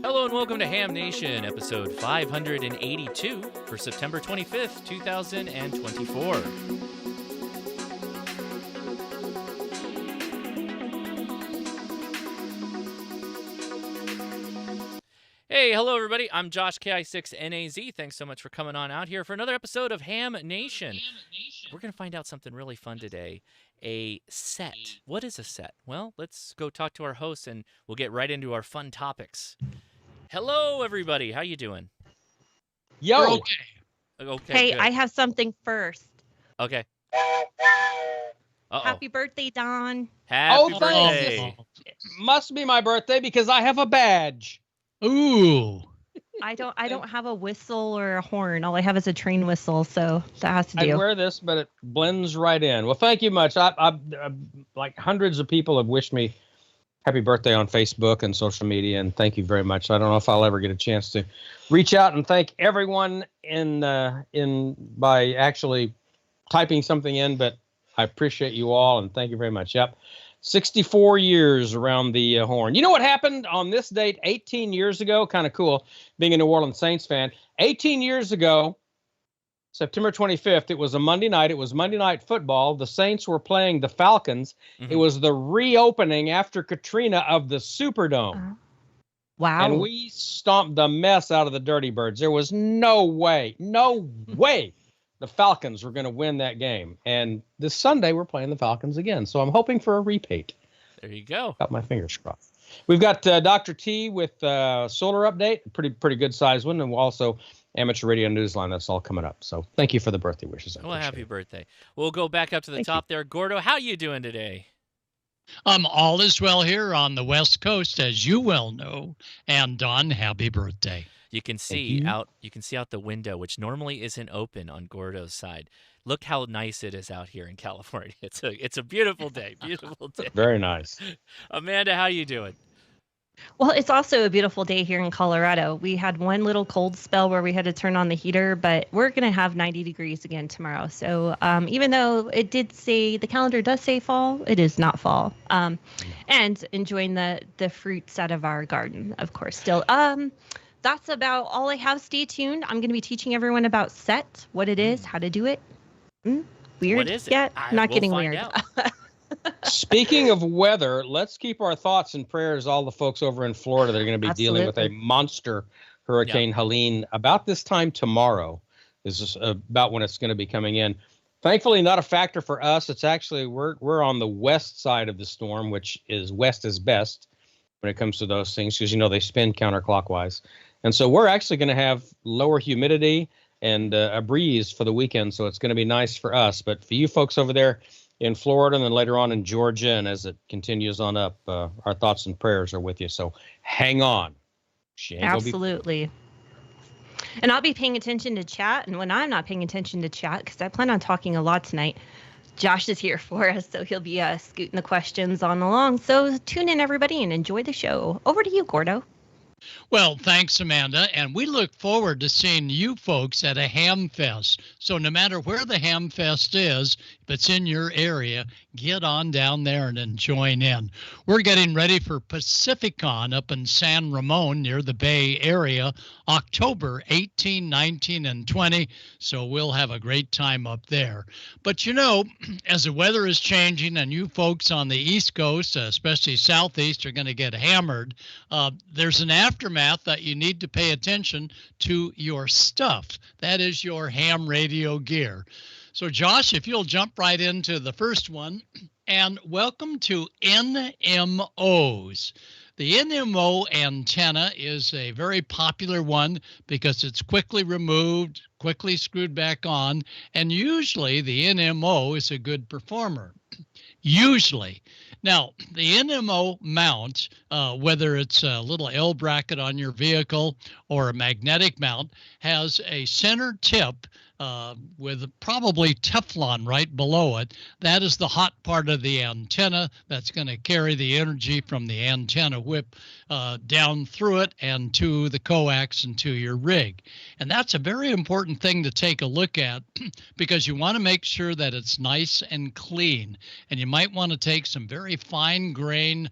Hello and welcome to Ham Nation, episode 582 for September 25th, 2024. Hey, hello everybody. I'm Josh KI6NAZ. Thanks so much for coming on out here for another episode of Ham Nation. We're going to find out something really fun today. A set. What is a set? Well, let's go talk to our hosts and we'll get right into our fun topics. Hello, everybody. How you doing? Yo. We're okay. Okay. Hey, good. I have something first. Okay. Uh-oh. Happy birthday, Don. Happy Oh, birthday. Must be my birthday because I have a badge. Ooh. I don't have a whistle or a horn. All I have is a train whistle, so that has to I do. wear this, but it blends right in. Well, thank you much. I like hundreds of people have wished me happy birthday on Facebook and social media, and thank you very much. I don't know if I'll ever get a chance to reach out and thank everyone in by actually typing something in, but I appreciate you all and thank you very much. Yep. 64 years around the horn. You know what happened on this date 18 years ago? Kind of cool being a New Orleans Saints fan. 18 years ago, September 25th, it was a Monday night. It was Monday Night Football. The Saints were playing the Falcons. Mhm. It was the reopening after Katrina of the Superdome. Wow. And we stomped the mess out of the Dirty Birds. There was no way the Falcons were going to win that game. And this Sunday, we're playing the Falcons again. So I'm hoping for a repeat. There you go. Got my fingers crossed. We've got Dr. T with solar update, pretty good size one, and we'll also amateur radio Newsline. That's all coming up. So thank you for the birthday wishes. Well, happy birthday. We'll go back up to the top there. Gordo, how you doing today? All is well here on the West Coast, as you well know. And Don, happy birthday. You can see out the window, which normally isn't open on Gordo's side. Look how nice it is out here in California. It's a beautiful day. Beautiful day. Very nice. Amanda, how you doing? Well, it's also a beautiful day here in Colorado. We had one little cold spell where we had to turn on the heater, but we're going to have 90 degrees again tomorrow. So even though it did say, the calendar does say fall, it is not fall. And enjoying the fruits out of our garden, of course, still. That's about all I have. Stay tuned. I'm going to be teaching everyone about set, what it is, how to do it. Weird? What is it? Yeah, not we'll getting find weird. out. Speaking of weather, let's keep our thoughts and prayers, all the folks over in Florida that are going to be dealing with a monster Hurricane Helene about this time tomorrow. This is about when it's going to be coming in. Thankfully, not a factor for us. It's actually, we're on the west side of the storm, which is west is best when it comes to those things, because, they spin counterclockwise. And so we're actually going to have lower humidity and a breeze for the weekend. So it's going to be nice for us. But for you folks over there in Florida and then later on in Georgia, and as it continues on up, our thoughts and prayers are with you. So hang on. Absolutely. And I'll be paying attention to chat. And when I'm not paying attention to chat, because I plan on talking a lot tonight, Josh is here for us. So he'll be scooting the questions on along. So tune in, everybody, and enjoy the show. Over to you, Gordo. Well, thanks, Amanda. And we look forward to seeing you folks at a Ham Fest. So no matter where the Ham Fest is, if it's in your area, get on down there and join in. We're getting ready for Pacificon up in San Ramon near the Bay Area, October 18, 19, and 20. So we'll have a great time up there. But as the weather is changing and you folks on the East Coast, especially Southeast, are going to get hammered, there's an aftermath that you need to pay attention to your stuff. That is your ham radio gear. So Josh, if you'll jump right into the first one, and welcome to NMOs. The NMO antenna is a very popular one because it's quickly removed, quickly screwed back on, and usually the NMO is a good performer. Usually. Now, the NMO mount, whether it's a little L bracket on your vehicle or a magnetic mount, has a center tip with probably Teflon right below it. That is the hot part of the antenna that's going to carry the energy from the antenna whip down through it and to the coax and to your rig. And that's a very important thing to take a look at because you want to make sure that it's nice and clean. And you might want to take some very fine grain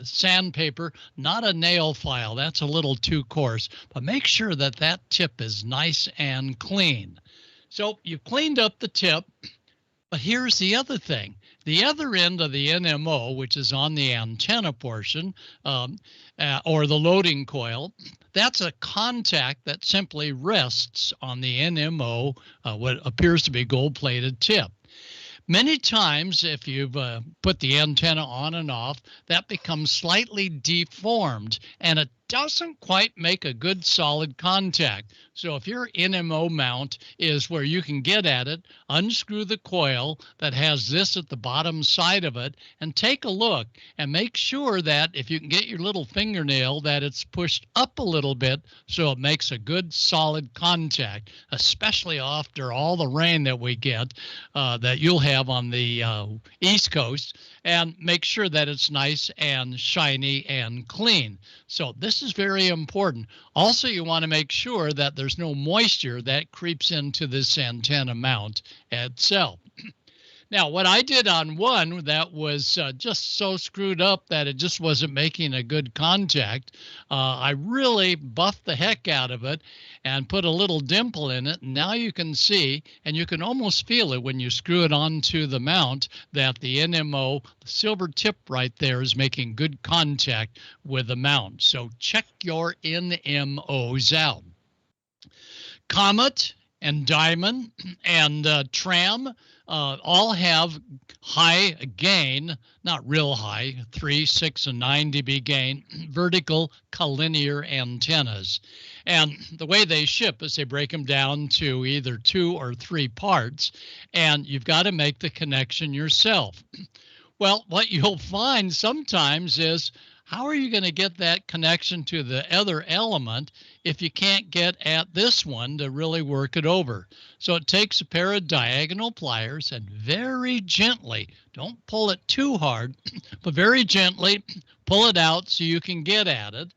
sandpaper, not a nail file. That's a little too coarse, but make sure that that tip is nice and clean. So you've cleaned up the tip, but here's the other thing. The other end of the NMO, which is on the antenna portion, or the loading coil, that's a contact that simply rests on the NMO, what appears to be gold-plated tip. Many times, if you've put the antenna on and off, that becomes slightly deformed, and it doesn't quite make a good solid contact. So if your NMO mount is where you can get at it, unscrew the coil that has this at the bottom side of it and take a look and make sure that if you can get your little fingernail that it's pushed up a little bit so it makes a good solid contact, especially after all the rain that we get that you'll have on the East Coast, and make sure that it's nice and shiny and clean. So this is very important. Also, you want to make sure that there's no moisture that creeps into this antenna mount itself. Now, what I did on one that was just so screwed up that it just wasn't making a good contact, I really buffed the heck out of it and put a little dimple in it. And now you can see, and you can almost feel it when you screw it onto the mount, that the NMO, the silver tip right there, is making good contact with the mount. So check your NMOs out. Comet and Diamond and Tram all have high gain, not real high, 3, 6, and 9 dB gain, vertical collinear antennas. And the way they ship is they break them down to either 2 or 3 parts, and you've got to make the connection yourself. Well, what you'll find sometimes is, how are you going to get that connection to the other element if you can't get at this one to really work it over? So it takes a pair of diagonal pliers and very gently, don't pull it too hard, but very gently pull it out so you can get at it.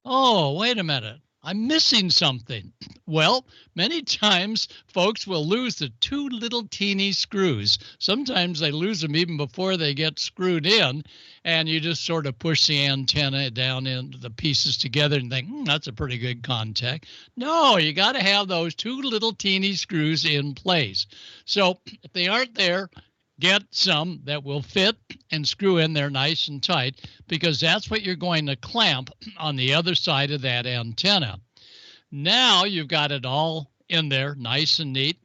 Oh, wait a minute. I'm missing something. Well, many times folks will lose the 2 little teeny screws. Sometimes they lose them even before they get screwed in, and you just sort of push the antenna down into the pieces together and think, that's a pretty good contact. No, you got to have those 2 little teeny screws in place. So if they aren't there, get some that will fit and screw in there nice and tight, because that's what you're going to clamp on the other side of that antenna. Now you've got it all in there nice and neat.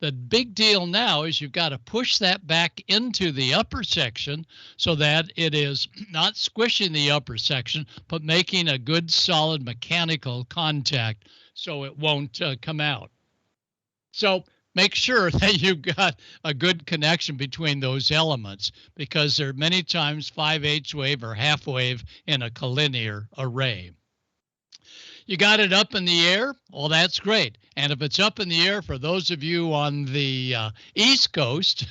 The big deal now is you've got to push that back into the upper section so that it is not squishing the upper section, but making a good solid mechanical contact so it won't come out. So make sure that you've got a good connection between those elements, because there are many times 5/8 wave or half wave in a collinear array. You got it up in the air? Well, that's great. And if it's up in the air for those of you on the East Coast,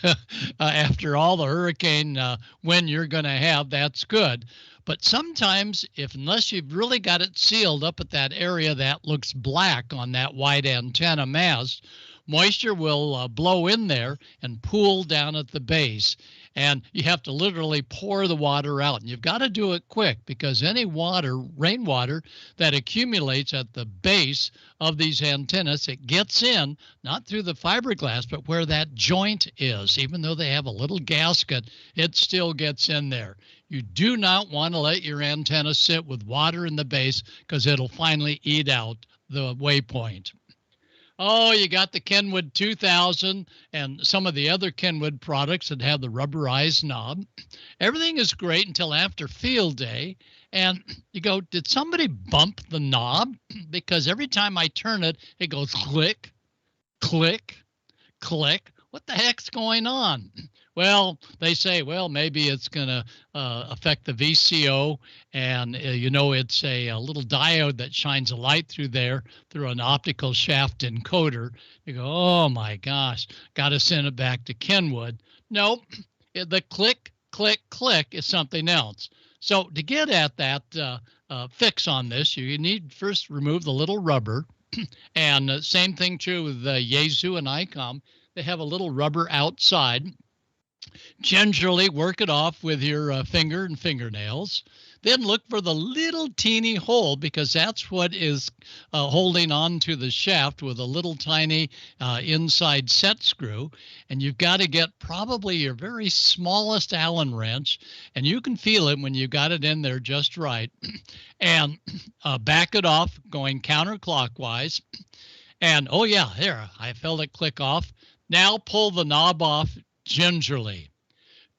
after all the hurricane wind you're going to have, that's good. But sometimes, unless you've really got it sealed up at that area that looks black on that wide antenna mast, moisture will blow in there and pool down at the base. And you have to literally pour the water out. And you've got to do it quick, because any water, rainwater, that accumulates at the base of these antennas, it gets in, not through the fiberglass, but where that joint is. Even though they have a little gasket, it still gets in there. You do not want to let your antenna sit with water in the base, because it'll finally eat out the waypoint. Oh, you got the Kenwood 2000 and some of the other Kenwood products that have the rubberized knob. Everything is great until after field day. And you go, did somebody bump the knob? Because every time I turn it, it goes click, click, click. What the heck's going on? Well, they say, well, maybe it's going to affect the VCO. And, it's a little diode that shines a light through there through an optical shaft encoder. You go, oh, my gosh, got to send it back to Kenwood. Nope, the click, click, click is something else. So to get at that fix on this, you need first remove the little rubber. And same thing true with Yaesu and Icom. They have a little rubber outside. Gingerly work it off with your finger and fingernails. Then look for the little teeny hole, because that's what is holding on to the shaft with a little tiny inside set screw. And you've got to get probably your very smallest Allen wrench, and you can feel it when you got it in there just right. And back it off going counterclockwise. And oh yeah, there, I felt it click off. Now pull the knob off gingerly.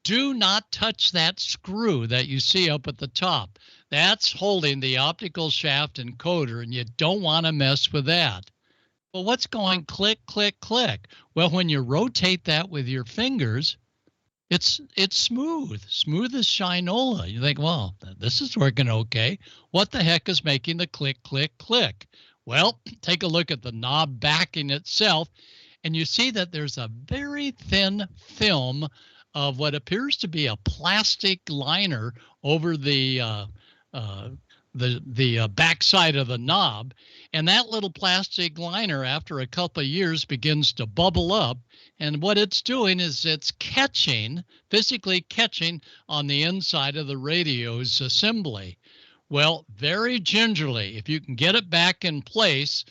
Do not touch that screw that you see up at the top. That's holding the optical shaft encoder, and you don't want to mess with that. Well, what's going click, click, click? Well, when you rotate that with your fingers, it's smooth as shinola. You think, well, this is working okay. What the heck is making the click, click, click? Well, take a look at the knob backing itself, and you see that there's a very thin film of what appears to be a plastic liner over the backside of the knob. And that little plastic liner, after a couple of years, begins to bubble up. And what it's doing is it's physically catching on the inside of the radio's assembly. Well, very gingerly, if you can get it back in place,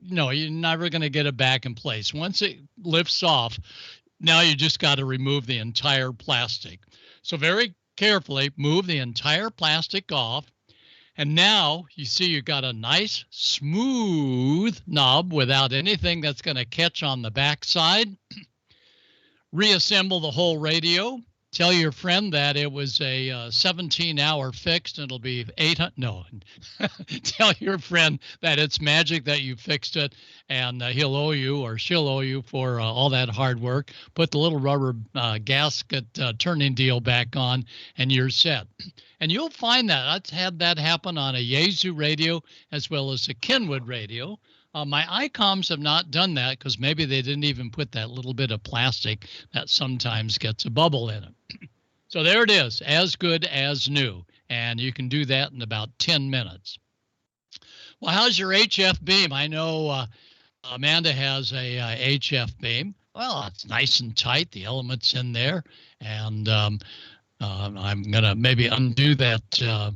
you're never going to get it back in place. Once it lifts off, now you just got to remove the entire plastic. So very carefully move the entire plastic off. And now you see you got a nice smooth knob without anything that's going to catch on the backside. Reassemble the whole radio. Tell your friend that it was a 17-hour fix, and it'll be 800. No, tell your friend that it's magic that you fixed it, and he'll owe you or she'll owe you for all that hard work. Put the little rubber gasket turning deal back on, and you're set. And you'll find that I've had that happen on a Yaesu radio as well as a Kenwood radio. My Icoms have not done that because maybe they didn't even put that little bit of plastic that sometimes gets a bubble in it. So there it is, as good as new. And you can do that in about 10 minutes. Well, how's your HF beam? I know Amanda has a HF beam. Well, it's nice and tight. The element's in there. And I'm going to maybe undo that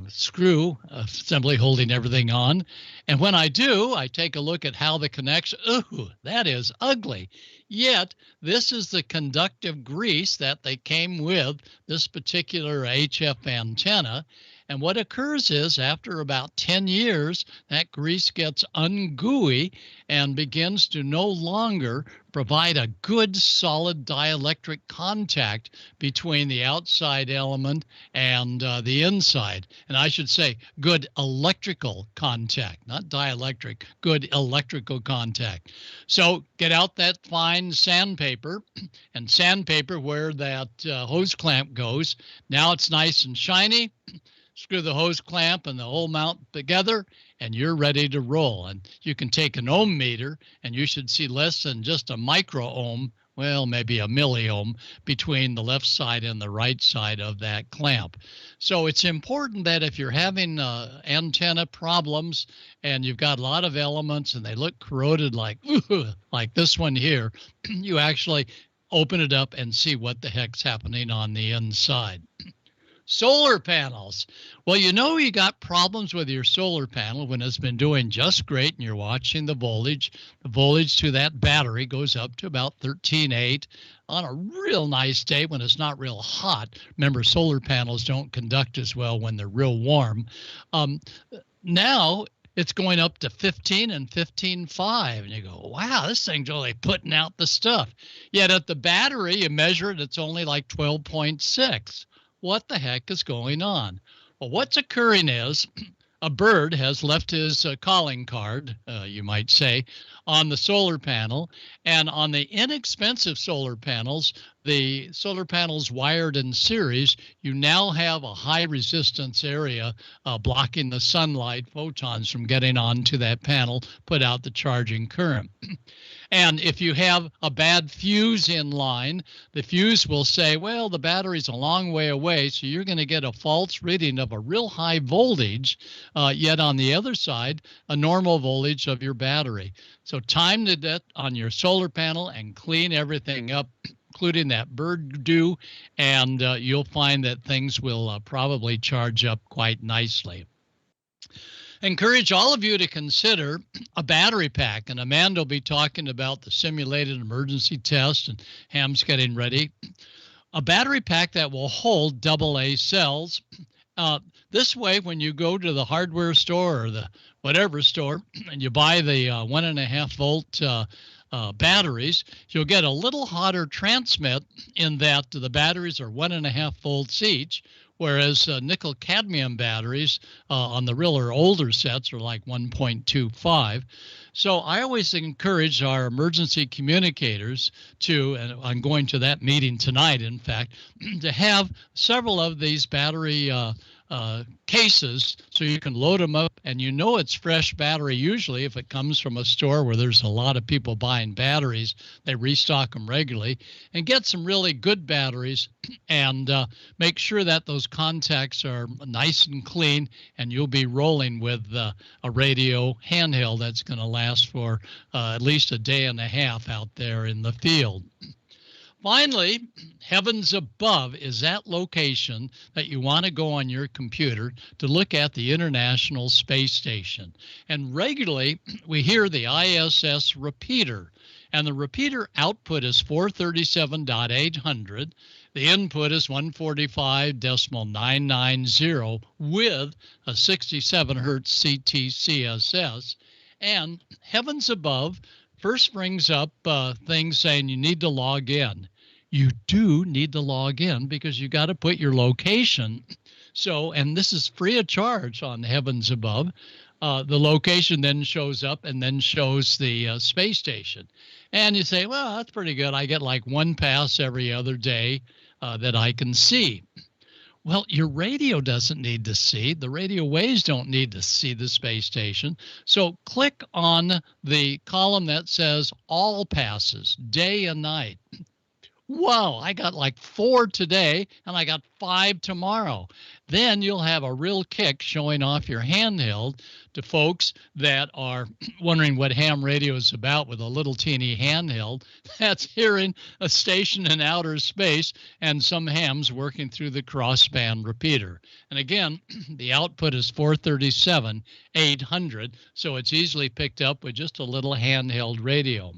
screw assembly holding everything on. And when I do, I take a look at how the connection, ooh, that is ugly. Yet, this is the conductive grease that they came with, this particular HF antenna. And what occurs is after about 10 years, that grease gets ungooey and begins to no longer provide a good solid dielectric contact between the outside element and the inside. And I should say good electrical contact, not dielectric, good electrical contact. So get out that fine sandpaper and sandpaper where that hose clamp goes. Now it's nice and shiny. Screw the hose clamp and the whole mount together, and you're ready to roll. And you can take an ohm meter, and you should see less than just a micro ohm, well, maybe a milliohm, between the left side and the right side of that clamp. So it's important that if you're having antenna problems and you've got a lot of elements and they look corroded like this one here, you actually open it up and see what the heck's happening on the inside. Solar panels. Well, you got problems with your solar panel when it's been doing just great and you're watching the voltage. The voltage to that battery goes up to about 13.8 on a real nice day when it's not real hot. Remember, solar panels don't conduct as well when they're real warm. Now it's going up to 15 and 15.5, and you go, wow, this thing's only putting out the stuff. Yet at the battery, you measure it, it's only like 12.6. What the heck is going on? Well, what's occurring is a bird has left his calling card, you might say, on the solar panel. And on the inexpensive solar panels, the solar panels wired in series, you now have a high resistance area blocking the sunlight photons from getting onto that panel, put out the charging current. And if you have a bad fuse in line, the fuse will say, well, the battery's a long way away, so you're going to get a false reading of a real high voltage, yet on the other side, a normal voltage of your battery. So time that on your solar panel and clean everything up, including that bird dew, and you'll find that things will probably charge up quite nicely. Encourage all of you to consider a battery pack, and Amanda will be talking about the simulated emergency test, and Ham's getting ready. A battery pack that will hold AA cells. This way, when you go to the hardware store or the whatever store and you buy the 1.5 volt batteries, you'll get a little hotter transmit in that the batteries are 1.5 volts each, whereas nickel cadmium batteries on the realer older sets are like 1.25. So I always encourage our emergency communicators to, and I'm going to that meeting tonight, in fact, to have several of these battery cases so you can load them up, and you know it's fresh battery. Usually if it comes from a store where there's a lot of people buying batteries, they restock them regularly, and get some really good batteries and make sure that those contacts are nice and clean, and you'll be rolling with a radio handheld that's going to last for at least a day and a half out there in the field. Finally, Heavens Above is that location that you want to go on your computer to look at the International Space Station. And regularly, we hear the ISS repeater, and the repeater output is 437.800. The input is 145.990 with a 67 hertz CT-CSS. And Heavens Above first brings up things saying you need to log in. You do need to log in because you got to put your location. So, and this is free of charge on Heavens Above. The location then shows up and then shows the space station. And you say, well, that's pretty good. I get like one pass every other day that I can see. Well, your radio doesn't need to see. The radio waves don't need to see the space station. So click on the column that says all passes, day and night. Wow, I got like 4 today and I got 5 tomorrow. Then you'll have a real kick showing off your handheld to folks that are wondering what ham radio is about with a little teeny handheld that's hearing a station in outer space and some hams working through the crossband repeater. And again, the output is 437.800, so it's easily picked up with just a little handheld radio.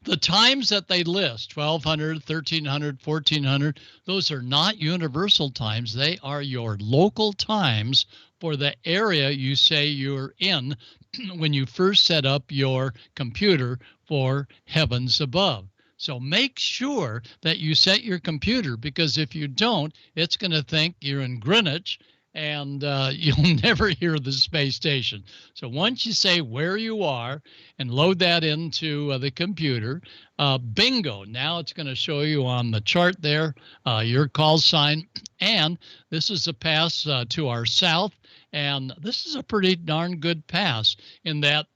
The times that they list, 1200, 1300, 1400, those are not universal times. They are your local times for the area you say you're in when you first set up your computer for Heavens Above. So make sure that you set your computer, because if you don't, it's going to think you're in Greenwich and you'll never hear the space station. So once you say where you are and load that into the computer, bingo, now it's going to show you on the chart there your call sign. And this is a pass to our south. And this is a pretty darn good pass in that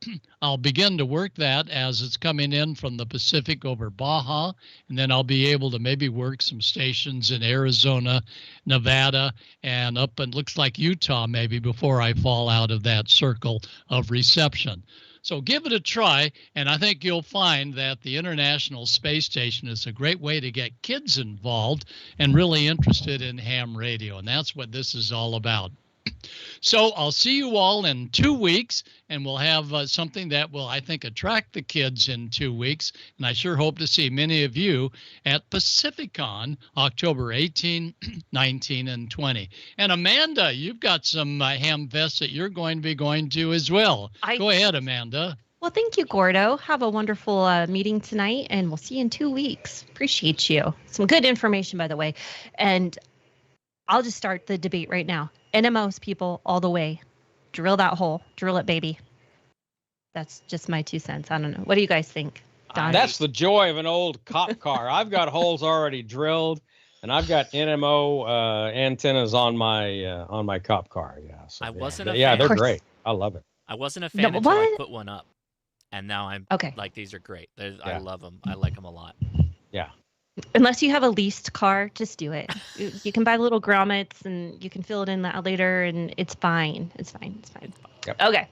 I'll begin to work that as it's coming in from the Pacific over Baja, and then I'll be able to maybe work some stations in Arizona, Nevada, and up and looks like Utah maybe before I fall out of that circle of reception. So give it a try, and I think you'll find that the International Space Station is a great way to get kids involved and really interested in ham radio, and that's what this is all about. So I'll see you all in 2 weeks, and we'll have something that will, I think, attract the kids in 2 weeks. And I sure hope to see many of you at Pacificon, October 18, 19, and 20. And Amanda, you've got some ham fests that you're going to be going to as well. Go ahead, Amanda. Well, thank you, Gordo. Have a wonderful meeting tonight, and we'll see you in 2 weeks. Appreciate you. Some good information, by the way. And I'll just start the debate right now. NMOs, people, all the way. drill that hole. Drill it, baby. That's just my 2 cents. I don't know. What do you guys think? Don? That's the joy of an old cop car. I've got holes already drilled, and I've got NMO antennas on my cop car. Yeah, so I wasn't a yeah, fan. they're great. I love it. I wasn't a fan until I put one up, and now I'm like, these are great. I love them. I like them a lot. Yeah. Unless you have a leased car, just do it. You can buy little grommets, and you can fill it in later, and it's fine. It's fine. It's fine. Yep. Okay.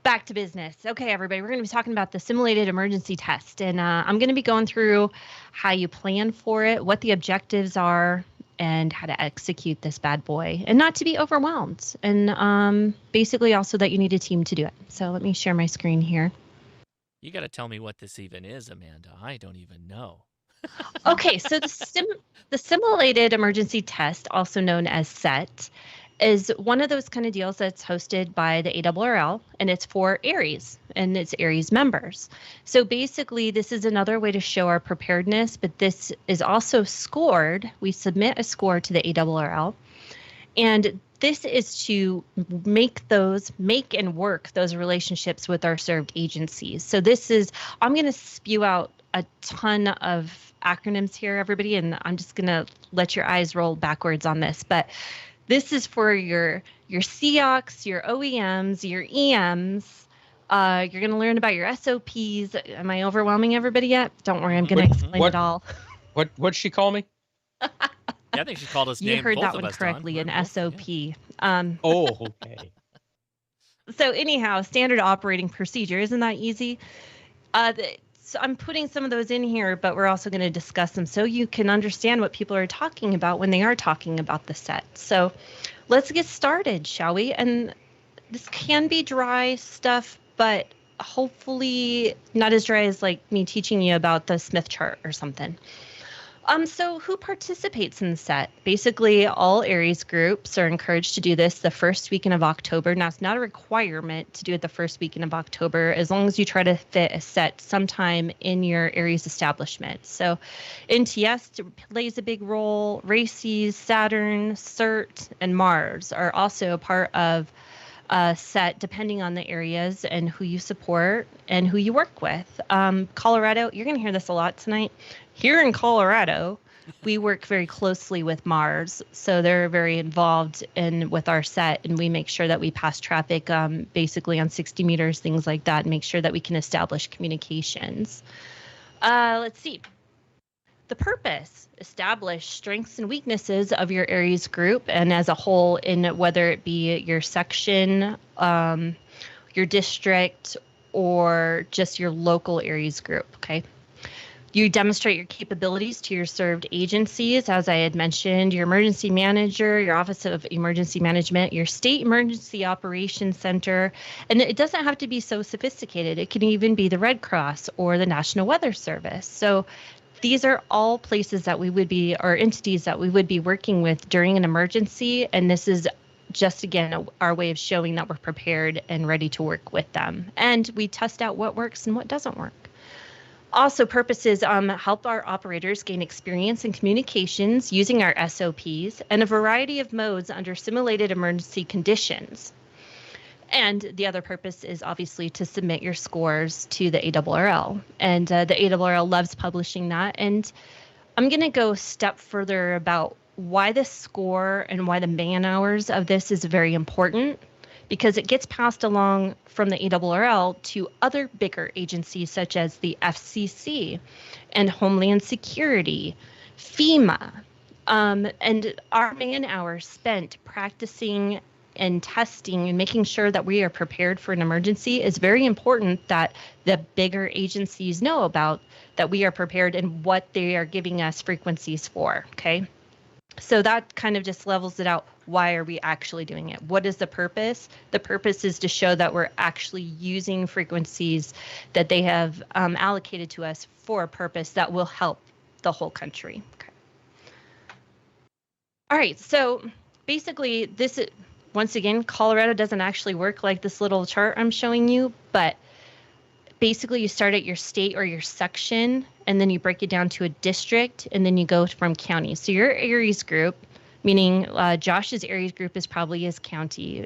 Back to business. Okay, everybody, we're going to be talking about the simulated emergency test, and I'm going to be going through how you plan for it, what the objectives are, and how to execute this bad boy, and not to be overwhelmed, and basically also that you need a team to do it. So let me share my screen here. You got to tell me what this even is, Amanda. I don't even know. Okay, so the simulated emergency test, also known as SET, is one of those kind of deals that's hosted by the ARRL, and it's for ARES, and it's ARES members. So basically, this is another way to show our preparedness, but this is also scored. We submit a score to the ARRL, and this is to make and work those relationships with our served agencies. So I'm going to spew out a ton of acronyms here, everybody, and I'm just going to let your eyes roll backwards on this, but this is for your COCs, your OEMs, your EMs. You're going to learn about your SOPs. Am I overwhelming everybody yet? Don't worry, I'm going to explain it all. What'd she call me? Yeah, I think she called us. You heard that one correctly, an SOP. Yeah. Okay. So anyhow, standard operating procedure. Isn't that easy? So I'm putting some of those in here, but we're also going to discuss them so you can understand what people are talking about when they are talking about the SET. So let's get started, shall we? And this can be dry stuff, but hopefully not as dry as like me teaching you about the Smith chart or something. So who participates in the SET? Basically, all ARES groups are encouraged to do this the first weekend of October. Now, it's not a requirement to do it the first weekend of October, as long as you try to fit a SET sometime in your ARES establishment. So NTS plays a big role. RACES, Saturn, CERT, and Mars are also a part of SET, depending on the areas and who you support and who you work with. Colorado, you're going to hear this a lot tonight. Here in Colorado, we work very closely with Mars, so they're very involved with our SET, and we make sure that we pass traffic basically on 60 meters, things like that, and make sure that we can establish communications. Let's see. The purpose: establish strengths and weaknesses of your ARES group and as a whole, in whether it be your section, your district, or just your local ARES group, okay? You demonstrate your capabilities to your served agencies, as I had mentioned, your emergency manager, your Office of Emergency Management, your State Emergency Operations Center, and it doesn't have to be so sophisticated. It can even be the Red Cross or the National Weather Service. So these are all places that we would be, or entities that we would be working with during an emergency, and this is just, again, our way of showing that we're prepared and ready to work with them. And we test out what works and what doesn't work. Also, purposes help our operators gain experience in communications using our SOPs and a variety of modes under simulated emergency conditions. And the other purpose is obviously to submit your scores to the ARRL. And the ARRL loves publishing that. And I'm going to go a step further about why the score and why the man hours of this is very important, because it gets passed along from the ARRL to other bigger agencies such as the FCC and Homeland Security, FEMA, and our man hours spent practicing and testing and making sure that we are prepared for an emergency is very important, that the bigger agencies know about that we are prepared and what they are giving us frequencies for, okay? So that kind of just levels it out. Why are we actually doing it? What is the purpose? The purpose is to show that we're actually using frequencies that they have allocated to us for a purpose that will help the whole country. Okay. All right, so basically this is, once again, Colorado doesn't actually work like this little chart I'm showing you, but basically you start at your state or your section, and then you break it down to a district, and then you go from county. So your ARES group meaning Josh's areas group is probably his county.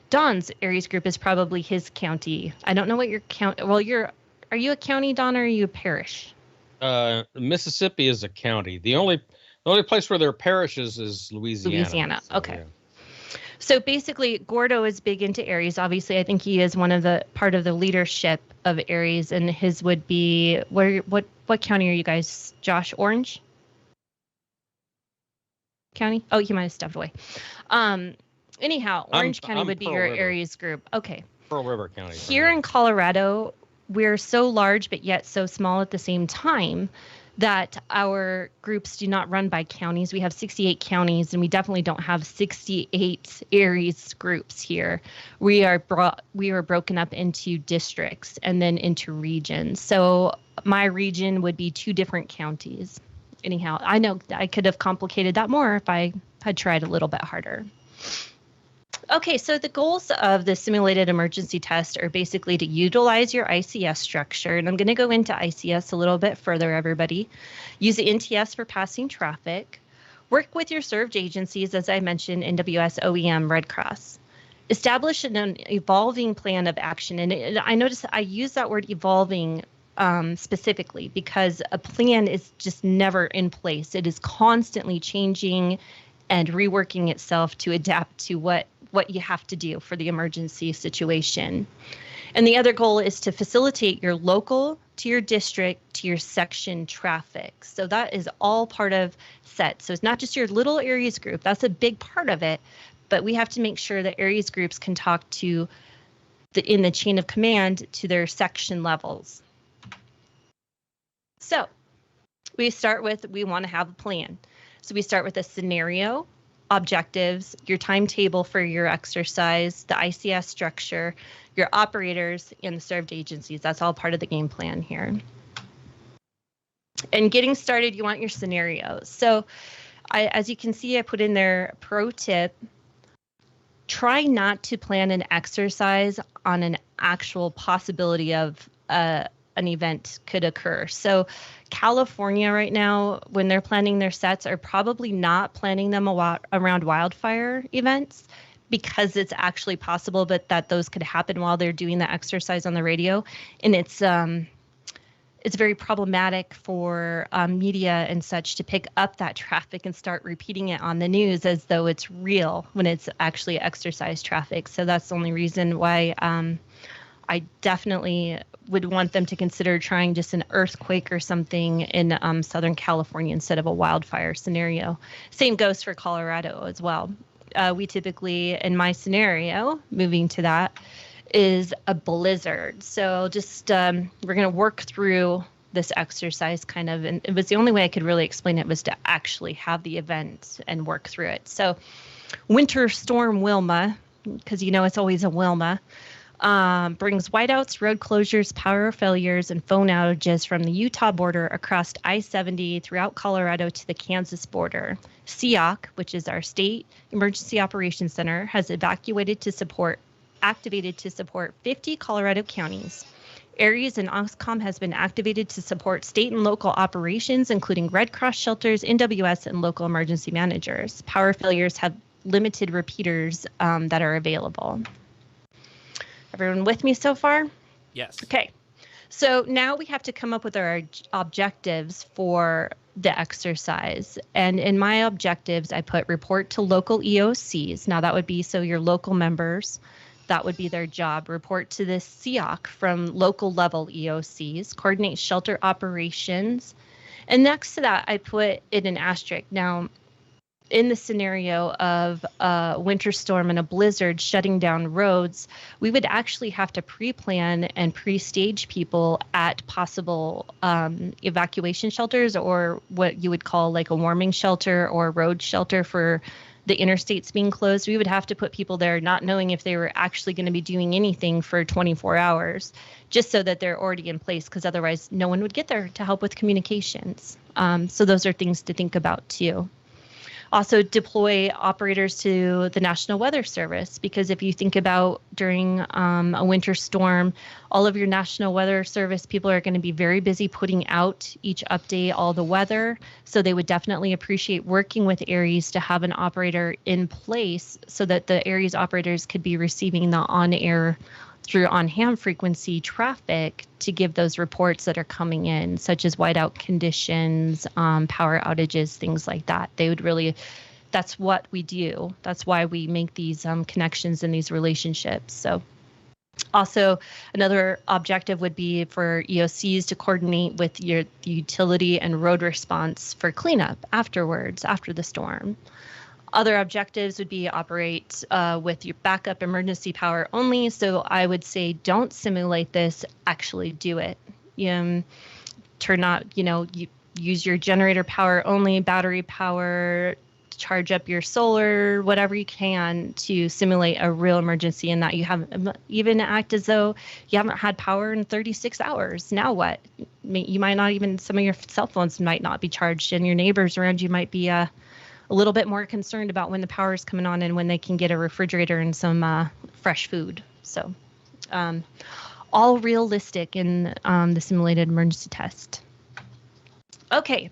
Don's areas group is probably his county. I don't know what your county. Well, are you a county, Don, or are you a parish? Mississippi is a county. The only place where there are parishes is Louisiana. Louisiana. So, okay. Yeah. So basically, Gordo is big into Aries. Obviously, I think he is part of the leadership of Aries, and his would be what county are you guys? Josh, Orange County? Oh, he might have stepped away. Anyhow, Orange County would be your Aries group. Okay. Pearl River County. Here in Colorado, we're so large but yet so small at the same time that our groups do not run by counties. We have 68 counties, and we definitely don't have 68 Aries groups here. We are broken up into districts and then into regions. So my region would be 2 different counties. Anyhow, I know I could have complicated that more if I had tried a little bit harder. Okay, so the goals of the simulated emergency test are basically to utilize your ICS structure, and I'm going to go into ICS a little bit further, everybody. Use the NTS for passing traffic. Work with your served agencies, as I mentioned, NWS, OEM, Red Cross. Establish an evolving plan of action, and I notice I use that word evolving specifically because a plan is just never in place. It is constantly changing and reworking itself to adapt to what you have to do for the emergency situation. And the other goal is to facilitate your local to your district to your section traffic. So that is all part of SET. So it's not just your little Aries group. That's a big part of it. But we have to make sure that Aries groups can talk to in the chain of command to their section levels. So we want to have a plan. So we start with a scenario, objectives, your timetable for your exercise, the ICS structure, your operators, and the served agencies. That's all part of the game plan here. And getting started, you want your scenarios. So as you can see, I put in there pro tip, try not to plan an exercise on an actual possibility of an event could occur. So California right now, when they're planning their sets, are probably not planning them around wildfire events because it's actually possible, but that those could happen while they're doing the exercise on the radio. And it's very problematic for media and such to pick up that traffic and start repeating it on the news as though it's real when it's actually exercise traffic. So that's the only reason why I definitely would want them to consider trying just an earthquake or something in Southern California instead of a wildfire scenario. Same goes for Colorado as well. We typically, in my scenario, moving to that, is a blizzard. So just we're going to work through this exercise kind of, and it was the only way I could really explain it was to actually have the event and work through it. So Winter Storm Wilma, because you know it's always a Wilma, brings whiteouts, road closures, power failures, and phone outages from the Utah border across I-70 throughout Colorado to the Kansas border. SEOC, which is our State Emergency Operations Center, has activated to support 50 Colorado counties. Aries and Icom has been activated to support state and local operations, including Red Cross shelters, NWS, and local emergency managers. Power failures have limited repeaters that are available. Everyone with me so far? Yes. Okay. So now we have to come up with our objectives for the exercise. And in my objectives, I put report to local EOCs. Now that would be so your local members. That would be their job. Report to the SEOC from local level EOCs. Coordinate shelter operations. And next to that, I put in an asterisk. Now, in the scenario of a winter storm and a blizzard shutting down roads, we would actually have to pre-plan and pre-stage people at possible evacuation shelters, or what you would call like a warming shelter or road shelter for the interstates being closed. We would have to put people there not knowing if they were actually going to be doing anything for 24 hours, just so that they're already in place, because otherwise no one would get there to help with communications. So those are things to think about too. Also deploy operators to the National Weather Service, because if you think about during a winter storm, all of your National Weather Service people are going to be very busy putting out each update, all the weather. So they would definitely appreciate working with Aries to have an operator in place so that the Aries operators could be receiving the on-air through on-ham frequency traffic to give those reports that are coming in, such as whiteout conditions, power outages, things like that. They would really, that's what we do. That's why we make these connections and these relationships. So also another objective would be for EOCs to coordinate with the utility and road response for cleanup afterwards, after the storm. Other objectives would be operate with your backup emergency power only. So I would say don't simulate this, actually do it. Turn out, you use your generator power only, battery power, charge up your solar, whatever you can to simulate a real emergency, and that you have even act as though you haven't had power in 36 hours. Now what? You might not even, some of your cell phones might not be charged, and your neighbors around you might be a little bit more concerned about when the power is coming on and when they can get a refrigerator and some fresh food. So all realistic in the simulated emergency test. Okay,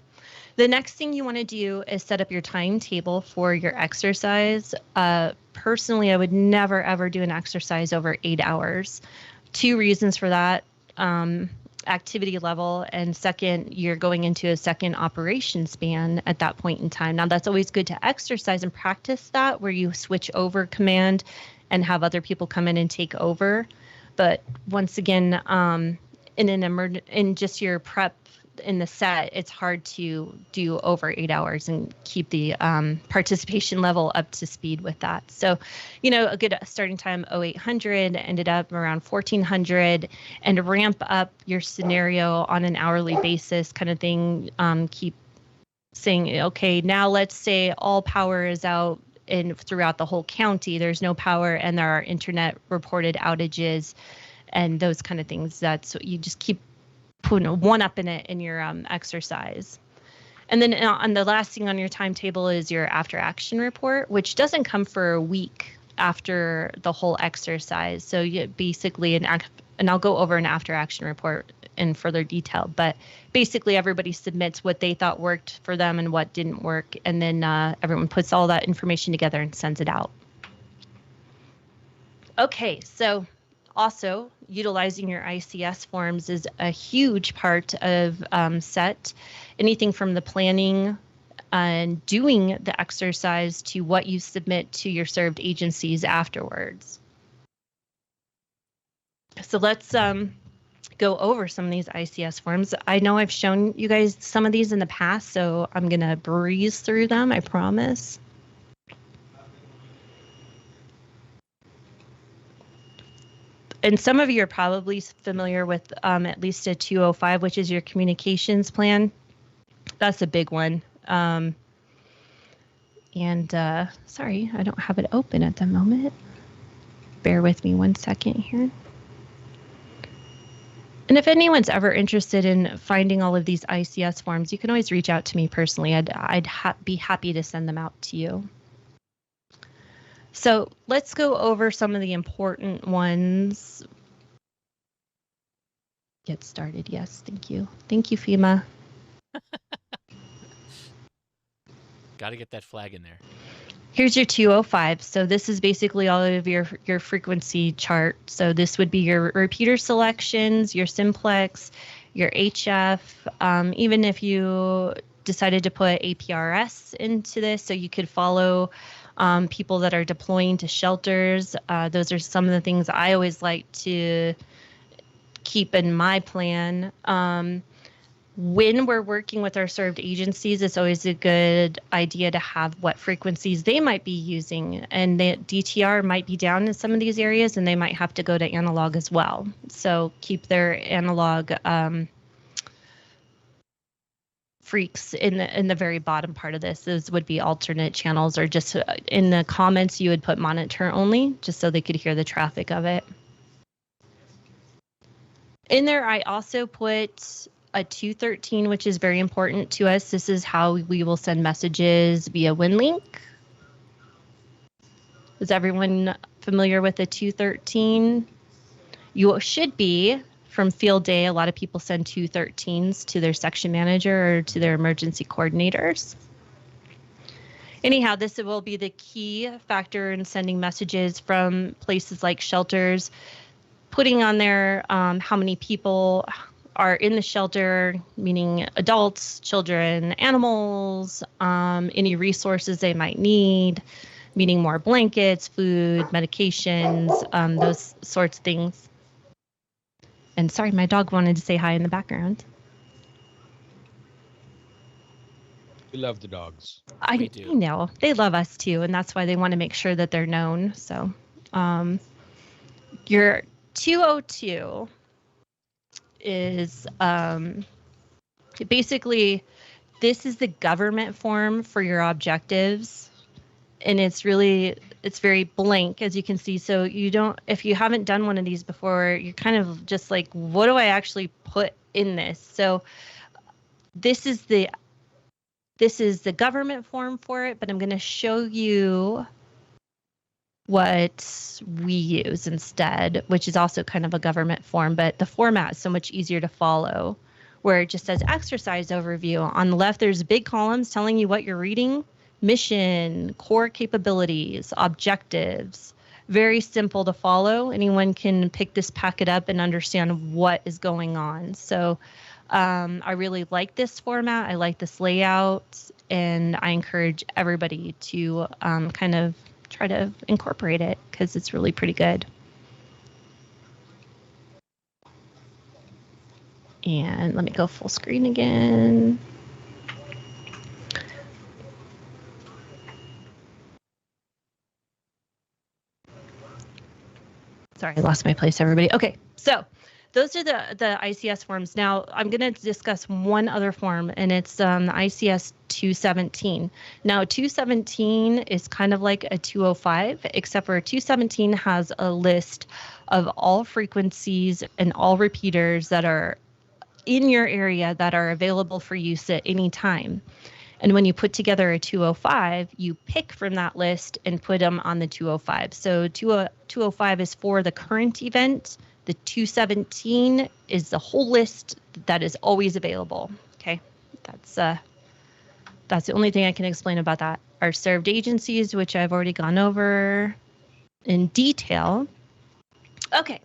the next thing you want to do is set up your timetable for your exercise. Personally, I would never, ever do an exercise over 8 hours. 2 reasons for that. Activity level, and second, you're going into a second operation span at that point in time. Now, that's always good to exercise and practice that, where you switch over command and have other people come in and take over. But once again, in just your prep in the set, it's hard to do over 8 hours and keep the participation level up to speed with that. So, a good starting time 0800, ended up around 1400, and ramp up your scenario on an hourly basis kind of thing. Keep saying, okay, now let's say all power is out throughout the whole county. There's no power and there are internet reported outages and those kind of things. That's what you just keep putting one up in it in your exercise. And then on the last thing on your timetable is your after action report, which doesn't come for a week after the whole exercise. So you basically, and I'll go over an after action report in further detail, but basically everybody submits what they thought worked for them and what didn't work. And then everyone puts all that information together and sends it out. Okay, so also, utilizing your ICS forms is a huge part of SET. Anything from the planning and doing the exercise to what you submit to your served agencies afterwards. So let's go over some of these ICS forms. I know I've shown you guys some of these in the past, so I'm going to breeze through them, I promise. And some of you are probably familiar with at least a 205, which is your communications plan. That's a big one. Sorry, I don't have it open at the moment. Bear with me 1 second here. And if anyone's ever interested in finding all of these ICS forms, you can always reach out to me personally. I'd be happy to send them out to you. So let's go over some of the important ones. Get started. Yes, thank you. Thank you, FEMA. Got to get that flag in there. Here's your 205. So this is basically all of your frequency chart. So this would be your repeater selections, your simplex, your HF, even if you decided to put APRS into this so you could follow people that are deploying to shelters. Those are some of the things I always like to keep in my plan. When we're working with our served agencies, it's always a good idea to have what frequencies they might be using. And the DTR might be down in some of these areas and they might have to go to analog as well. So keep their analog freaks in the very bottom part of this. Those would be alternate channels, or just in the comments you would put monitor only, just so they could hear the traffic of it. In there, I also put a 213, which is very important to us. This is how we will send messages via WinLink. Is everyone familiar with a 213? You should be. From field day, a lot of people send 213s to their section manager or to their emergency coordinators. Anyhow, this will be the key factor in sending messages from places like shelters, putting on there how many people are in the shelter, meaning adults, children, animals, any resources they might need, meaning more blankets, food, medications, those sorts of things. And sorry, my dog wanted to say hi in the background. We love the dogs. We do. I know. They love us too, and that's why they want to make sure that they're known. So your 202 is basically, this is the government form for your objectives. And it's very blank, as you can see. So if you haven't done one of these before, you're kind of just like, what do I actually put in this? So this is the government form for it, but I'm going to show you what we use instead, which is also kind of a government form, but the format is so much easier to follow, where it just says exercise overview. On the left, there's big columns telling you what you're reading. Mission, core capabilities, objectives, very simple to follow. Anyone can pick this packet up and understand what is going on. So I really like this format. I like this layout, and I encourage everybody to kind of try to incorporate it because it's really pretty good. And let me go full screen again. Sorry, I lost my place, everybody. Okay, so those are the ICS forms. Now, I'm going to discuss one other form, and it's the ICS 217. Now, 217 is kind of like a 205, except for 217 has a list of all frequencies and all repeaters that are in your area that are available for use at any time. And when you put together a 205, you pick from that list and put them on the 205. So 205 is for the current event. The 217 is the whole list that is always available. Okay, that's the only thing I can explain about that. Our served agencies, which I've already gone over in detail. Okay,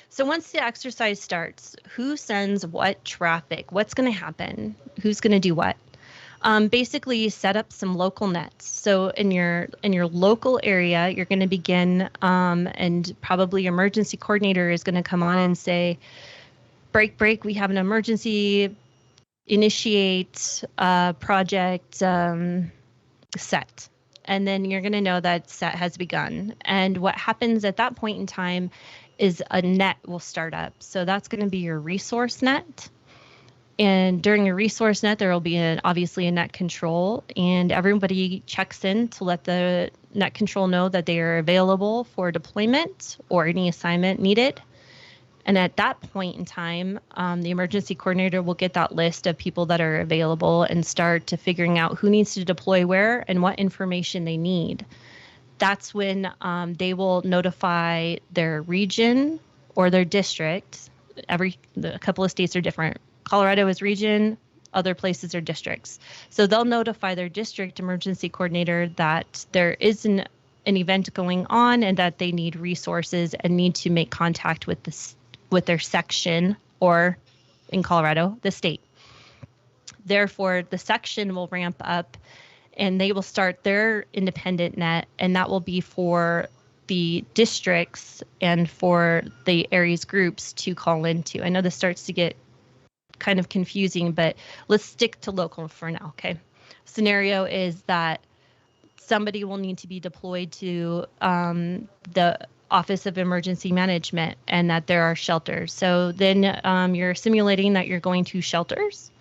so once the exercise starts, who sends what traffic? What's going to happen? Who's going to do what? Basically set up some local nets. So in your local area, you're going to begin, and probably your emergency coordinator is going to come on and say, break, we have an emergency, initiate project set. And then you're going to know that set has begun. And what happens at that point in time is a net will start up. So that's going to be your resource net. And during a resource net, there will be obviously a net control, and everybody checks in to let the net control know that they are available for deployment or any assignment needed. And at that point in time, the emergency coordinator will get that list of people that are available and start to figuring out who needs to deploy where and what information they need. That's when they will notify their region or their district. A couple of states are different. Colorado is region, other places are districts. So they'll notify their district emergency coordinator that there is an event going on and that they need resources and need to make contact with their section, or in Colorado, the state. Therefore, the section will ramp up and they will start their independent net, and that will be for the districts and for the areas groups to call into. I know this starts to get kind of confusing, but let's stick to local for now, okay? Scenario is that somebody will need to be deployed to the Office of Emergency Management and that there are shelters. So then you're simulating that you're going to shelters,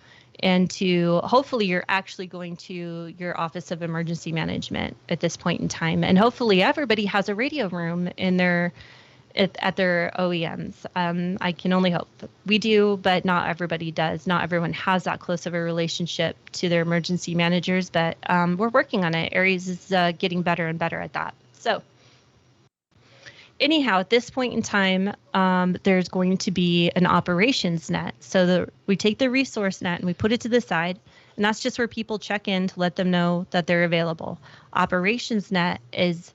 and hopefully you're actually going to your Office of Emergency Management at this point in time. And hopefully everybody has a radio room in their at their OEMs. I can only hope. We do, but not everybody does. Not everyone has that close of a relationship to their emergency managers, but we're working on it. Aries is getting better and better at that. So anyhow, at this point in time, there's going to be an operations net. So we take the resource net and we put it to the side, and that's just where people check in to let them know that they're available. Operations net is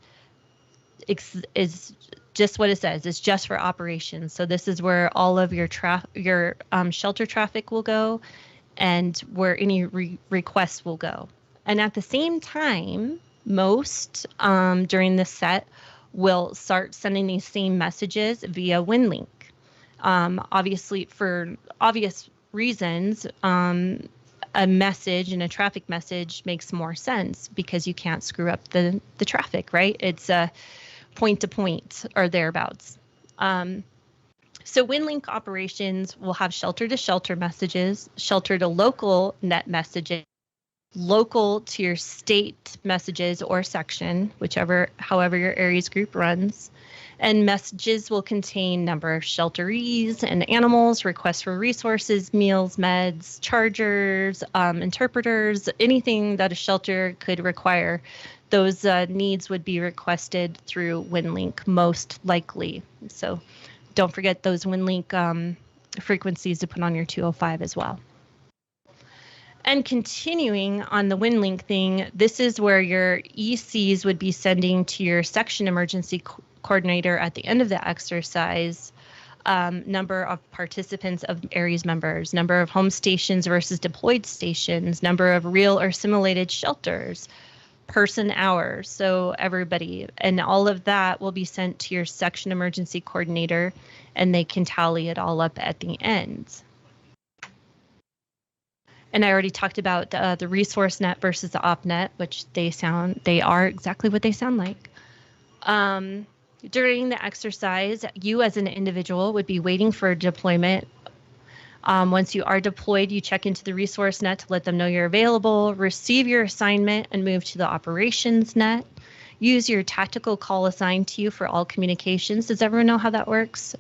just what it says. It's just for operations. So this is where all of your shelter traffic will go, and where any requests will go. And at the same time, most during this set will start sending these same messages via WinLink. Obviously, for obvious reasons, a message and a traffic message makes more sense because you can't screw up the traffic, right? It's point to point or thereabouts. So WinLink operations will have shelter to shelter messages, shelter to local net messages, local to your state messages or section, however your areas group runs. And messages will contain number of shelterees and animals, requests for resources, meals, meds, chargers, interpreters, anything that a shelter could require. Those needs would be requested through WinLink most likely. So don't forget those WinLink frequencies to put on your 205 as well. And continuing on the WinLink thing, this is where your ECs would be sending to your section emergency coordinator at the end of the exercise, number of participants of Aries members, number of home stations versus deployed stations, number of real or simulated shelters, person hours, so everybody, and all of that will be sent to your section emergency coordinator, and they can tally it all up at the end. And I already talked about the resource net versus the op net, which they are exactly what they sound like. During the exercise, you as an individual would be waiting for deployment. Once you are deployed, you check into the resource net to let them know you're available, receive your assignment, and move to the operations net. Use your tactical call assigned to you for all communications. Does everyone know how that works?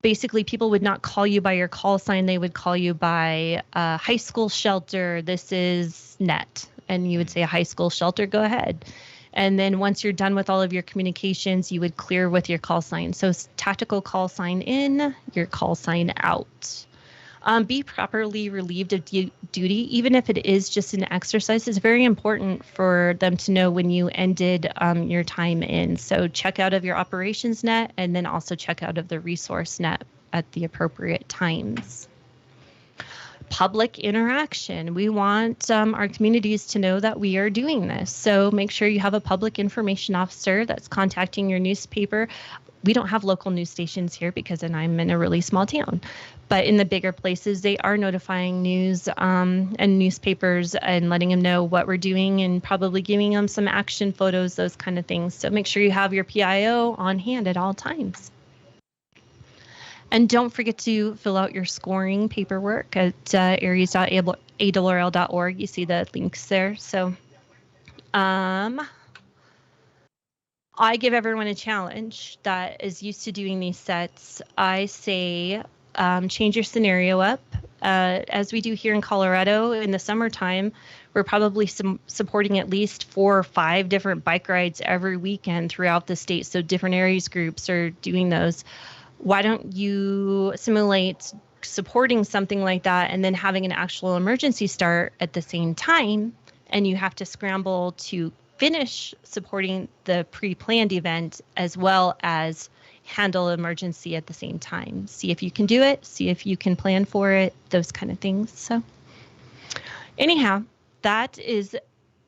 Basically, people would not call you by your call sign. They would call you by high school shelter. This is net. And you would say a high school shelter, go ahead. And then once you're done with all of your communications, you would clear with your call sign. So tactical call sign in, your call sign out. Be properly relieved of duty, even if it is just an exercise. It's very important for them to know when you ended your time in. So check out of your operations net, and then also check out of the resource net at the appropriate times. Public interaction. We want our communities to know that we are doing this. So make sure you have a public information officer that's contacting your newspaper. We don't have local news stations here because I'm in a really small town. But in the bigger places, they are notifying news and newspapers and letting them know what we're doing and probably giving them some action photos, those kind of things. So make sure you have your PIO on hand at all times. And don't forget to fill out your scoring paperwork at aries.awrl.org. You see the links there. So I give everyone a challenge that is used to doing these sets. I say change your scenario up. As we do here in Colorado in the summertime, we're probably supporting at least 4 or 5 different bike rides every weekend throughout the state. So different Aries groups are doing those. Why don't you simulate supporting something like that and then having an actual emergency start at the same time, and you have to scramble to finish supporting the pre-planned event as well as handle emergency at the same time. See if you can do it, see if you can plan for it, those kind of things. So anyhow, that is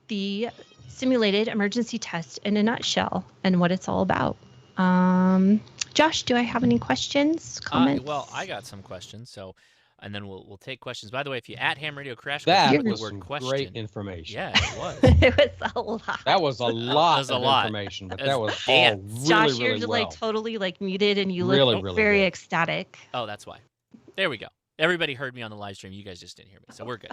the simulated emergency test in a nutshell and what it's all about. Josh, do I have any questions, comments? Well, I got some questions, and then we'll take questions. By the way, if you at Ham Radio Crash, that put was the word some question. Great information. Yeah, it was. It was a lot. That was a lot of lot. information, but that was all really, Josh, really you're well. like totally like muted, and you Really, look really very good. ecstatic. Oh, that's why. There we go. Everybody heard me on the live stream. You guys just didn't hear me, so we're good.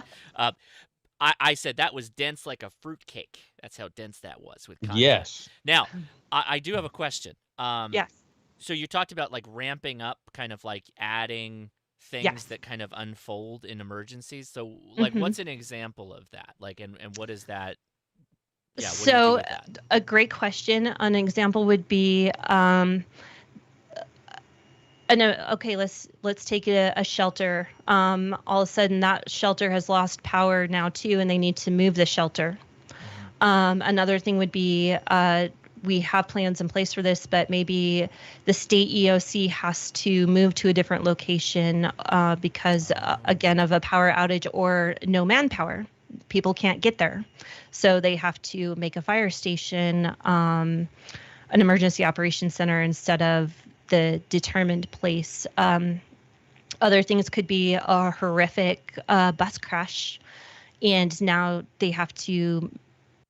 I said that was dense like a fruitcake. That's how dense that was with content. Yes. Now, I do have a question. Yes. So you talked about like ramping up, kind of like adding things that kind of unfold in emergencies. So like, what's an example of that? Like, and what is that? Yeah. What do you do So with that? a great question. An example would be, okay, let's take a shelter. All of a sudden, that shelter has lost power now too, and they need to move the shelter. Another thing would be, we have plans in place for this, but maybe the state EOC has to move to a different location because, again, of a power outage or no manpower. People can't get there. So they have to make a fire station, an emergency operations center instead of the determined place. Other things could be a horrific bus crash, and now they have to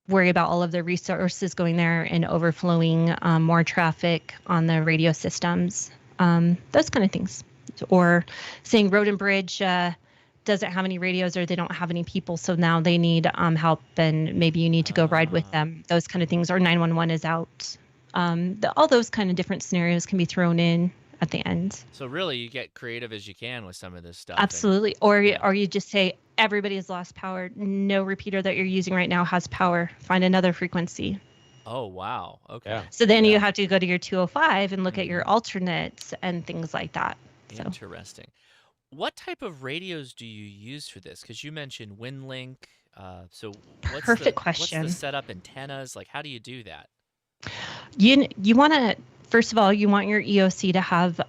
worry about all of the resources going there and overflowing more traffic on the radio systems, those kind of things. Or saying Road and Bridge doesn't have any radios, or they don't have any people, so now they need help, and maybe you need to go ride with them, those kind of things. Or 911 is out. All those kind of different scenarios can be thrown in at the end. So really, you get creative as you can with some of this stuff. Absolutely. Or you just say, everybody has lost power. No repeater that you're using right now has power. Find another frequency. Oh, wow. Okay. Yeah. So then you have to go to your 205 and look at your alternates and things like that. So. Interesting. What type of radios do you use for this? Because you mentioned WinLink. So Perfect question. What's the setup, antennas? Like, how do you do that? You want to, first of all, you want your EOC to have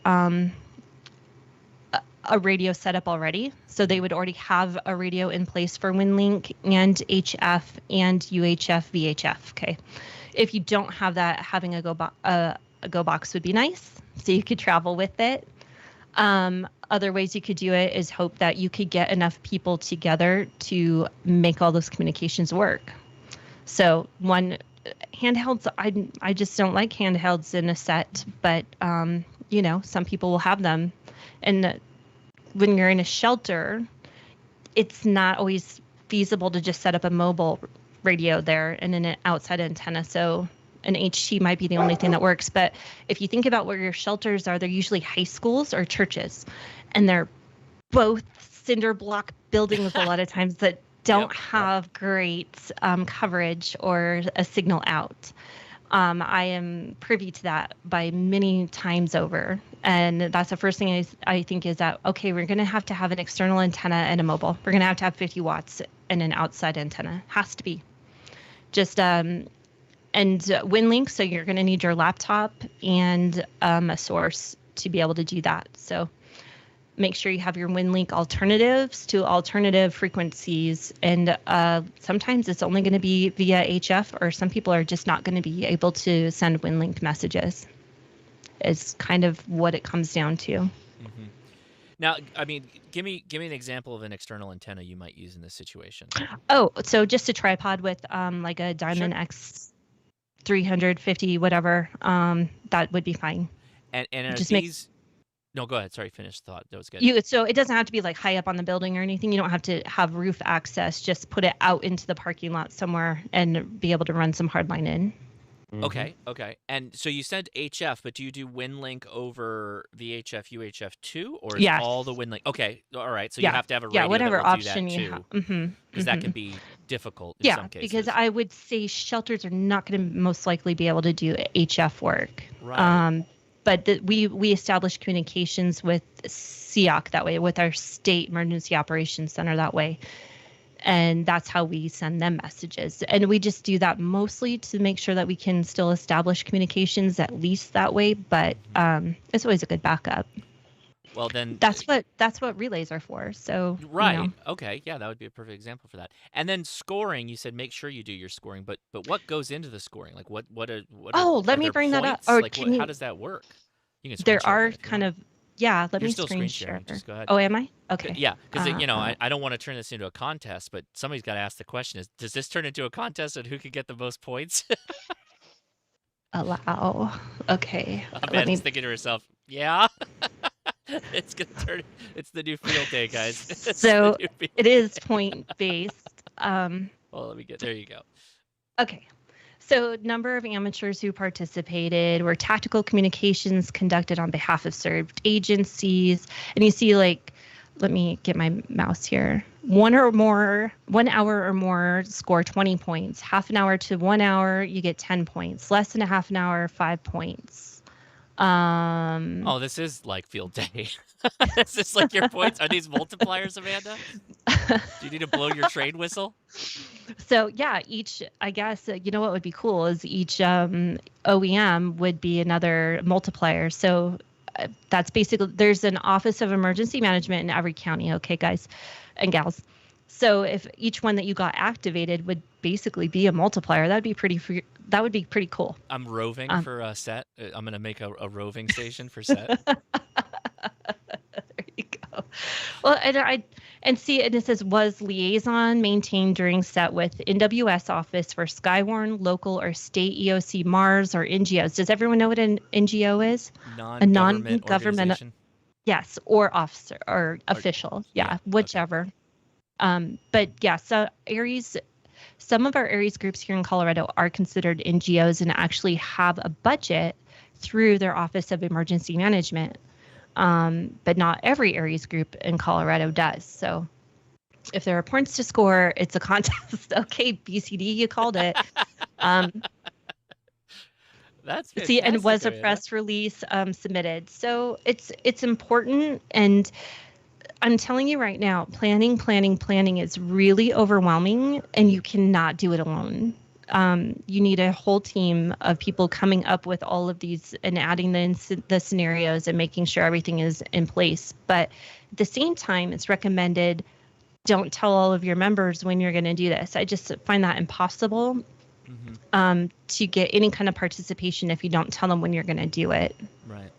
a radio set up already. So they would already have a radio in place for WinLink and HF and UHF, VHF. Okay. If you don't have that, having a go box would be nice, so you could travel with it. Other ways you could do it is hope that you could get enough people together to make all those communications work. So handhelds, I just don't like handhelds in a set, but some people will have them. And when you're in a shelter, it's not always feasible to just set up a mobile radio there and an outside antenna. So an HT might be the only thing that works. But if you think about where your shelters are, they're usually high schools or churches, and they're both cinder block buildings a lot of times that don't have great coverage or a signal out. I am privy to that by many times over. And that's the first thing I think is that, okay, we're going to have an external antenna and a mobile. We're going to have 50 watts and an outside antenna. Has to be. Just, and WinLink, so you're going to need your laptop and a source to be able to do that. So make sure you have your WinLink alternatives to alternative frequencies. And sometimes it's only going to be via HF, or some people are just not going to be able to send WinLink messages. It's kind of what it comes down to. Mm-hmm. Now, I mean, give me an example of an external antenna you might use in this situation. Oh, so just a tripod with like a Diamond X 350, whatever, that would be fine. And are just these... No, go ahead. Sorry, finish the thought. That was good. So it doesn't have to be like high up on the building or anything. You don't have to have roof access. Just put it out into the parking lot somewhere and be able to run some hardline in. Okay. And so you said HF, but do you do WinLink over VHF, UHF too, or is all the WinLink? Okay, all right. So you have to have a radio whatever that will option do that you too, have. because that can be difficult in some cases. Because I would say shelters are not going to most likely be able to do HF work. Right. But we establish communications with SEOC that way, with our state emergency operations center that way. And that's how we send them messages. And we just do that mostly to make sure that we can still establish communications at least that way. But it's always a good backup. Well, then that's what relays are for. So right. Okay. Yeah, that would be a perfect example for that. And then scoring, you said make sure you do your scoring, but what goes into the scoring? Like what are let me bring that up. Or like how does that work? You can there are kind of let You're me still screen share. Just go ahead. Oh, am I? Okay. Yeah, because I don't want to turn this into a contest, but somebody's got to ask the question: does this turn into a contest on who can get the most points? Allow. Okay. Amanda's thinking to herself, yeah. It's gonna turn. It's the new field day, guys. So it is point based. Well, let me get there. You go. Okay. So, number of amateurs who participated were tactical communications conducted on behalf of served agencies. And you see, like, let me get my mouse here. 1 hour or more, score 20 points. Half an hour to 1 hour, you get 10 points. Less than a half an hour, 5 points. Oh, this is like field day. Is this like your points? Are these multipliers, Amanda? Do you need to blow your train whistle? So yeah, I guess, you know what would be cool is each OEM would be another multiplier. So that's basically, there's an Office of Emergency Management in every county. Okay, guys and gals. So if each one that you got activated would basically be a multiplier, that would be pretty cool. I'm roving for a set. I'm going to make a roving station for set. There you go. Well, and it says was liaison maintained during set with NWS office for Skywarn, local or state EOC, Mars, or NGOs. Does everyone know what an NGO is? A non-government. Yes, or officer or official. Yeah, whichever. Okay. But yeah, so some of our Aries groups here in Colorado are considered NGOs and actually have a budget through their Office of Emergency Management. But not every Aries group in Colorado does. So if there are points to score, it's a contest. Okay, BCD, you called it. That's fantastic. See, and was a press release submitted. So it's important. And I'm telling you right now, planning is really overwhelming, and you cannot do it alone. You need a whole team of people coming up with all of these and adding the scenarios and making sure everything is in place. But at the same time, it's recommended don't tell all of your members when you're going to do this. I just find that impossible to get any kind of participation if you don't tell them when you're going to do it. Right.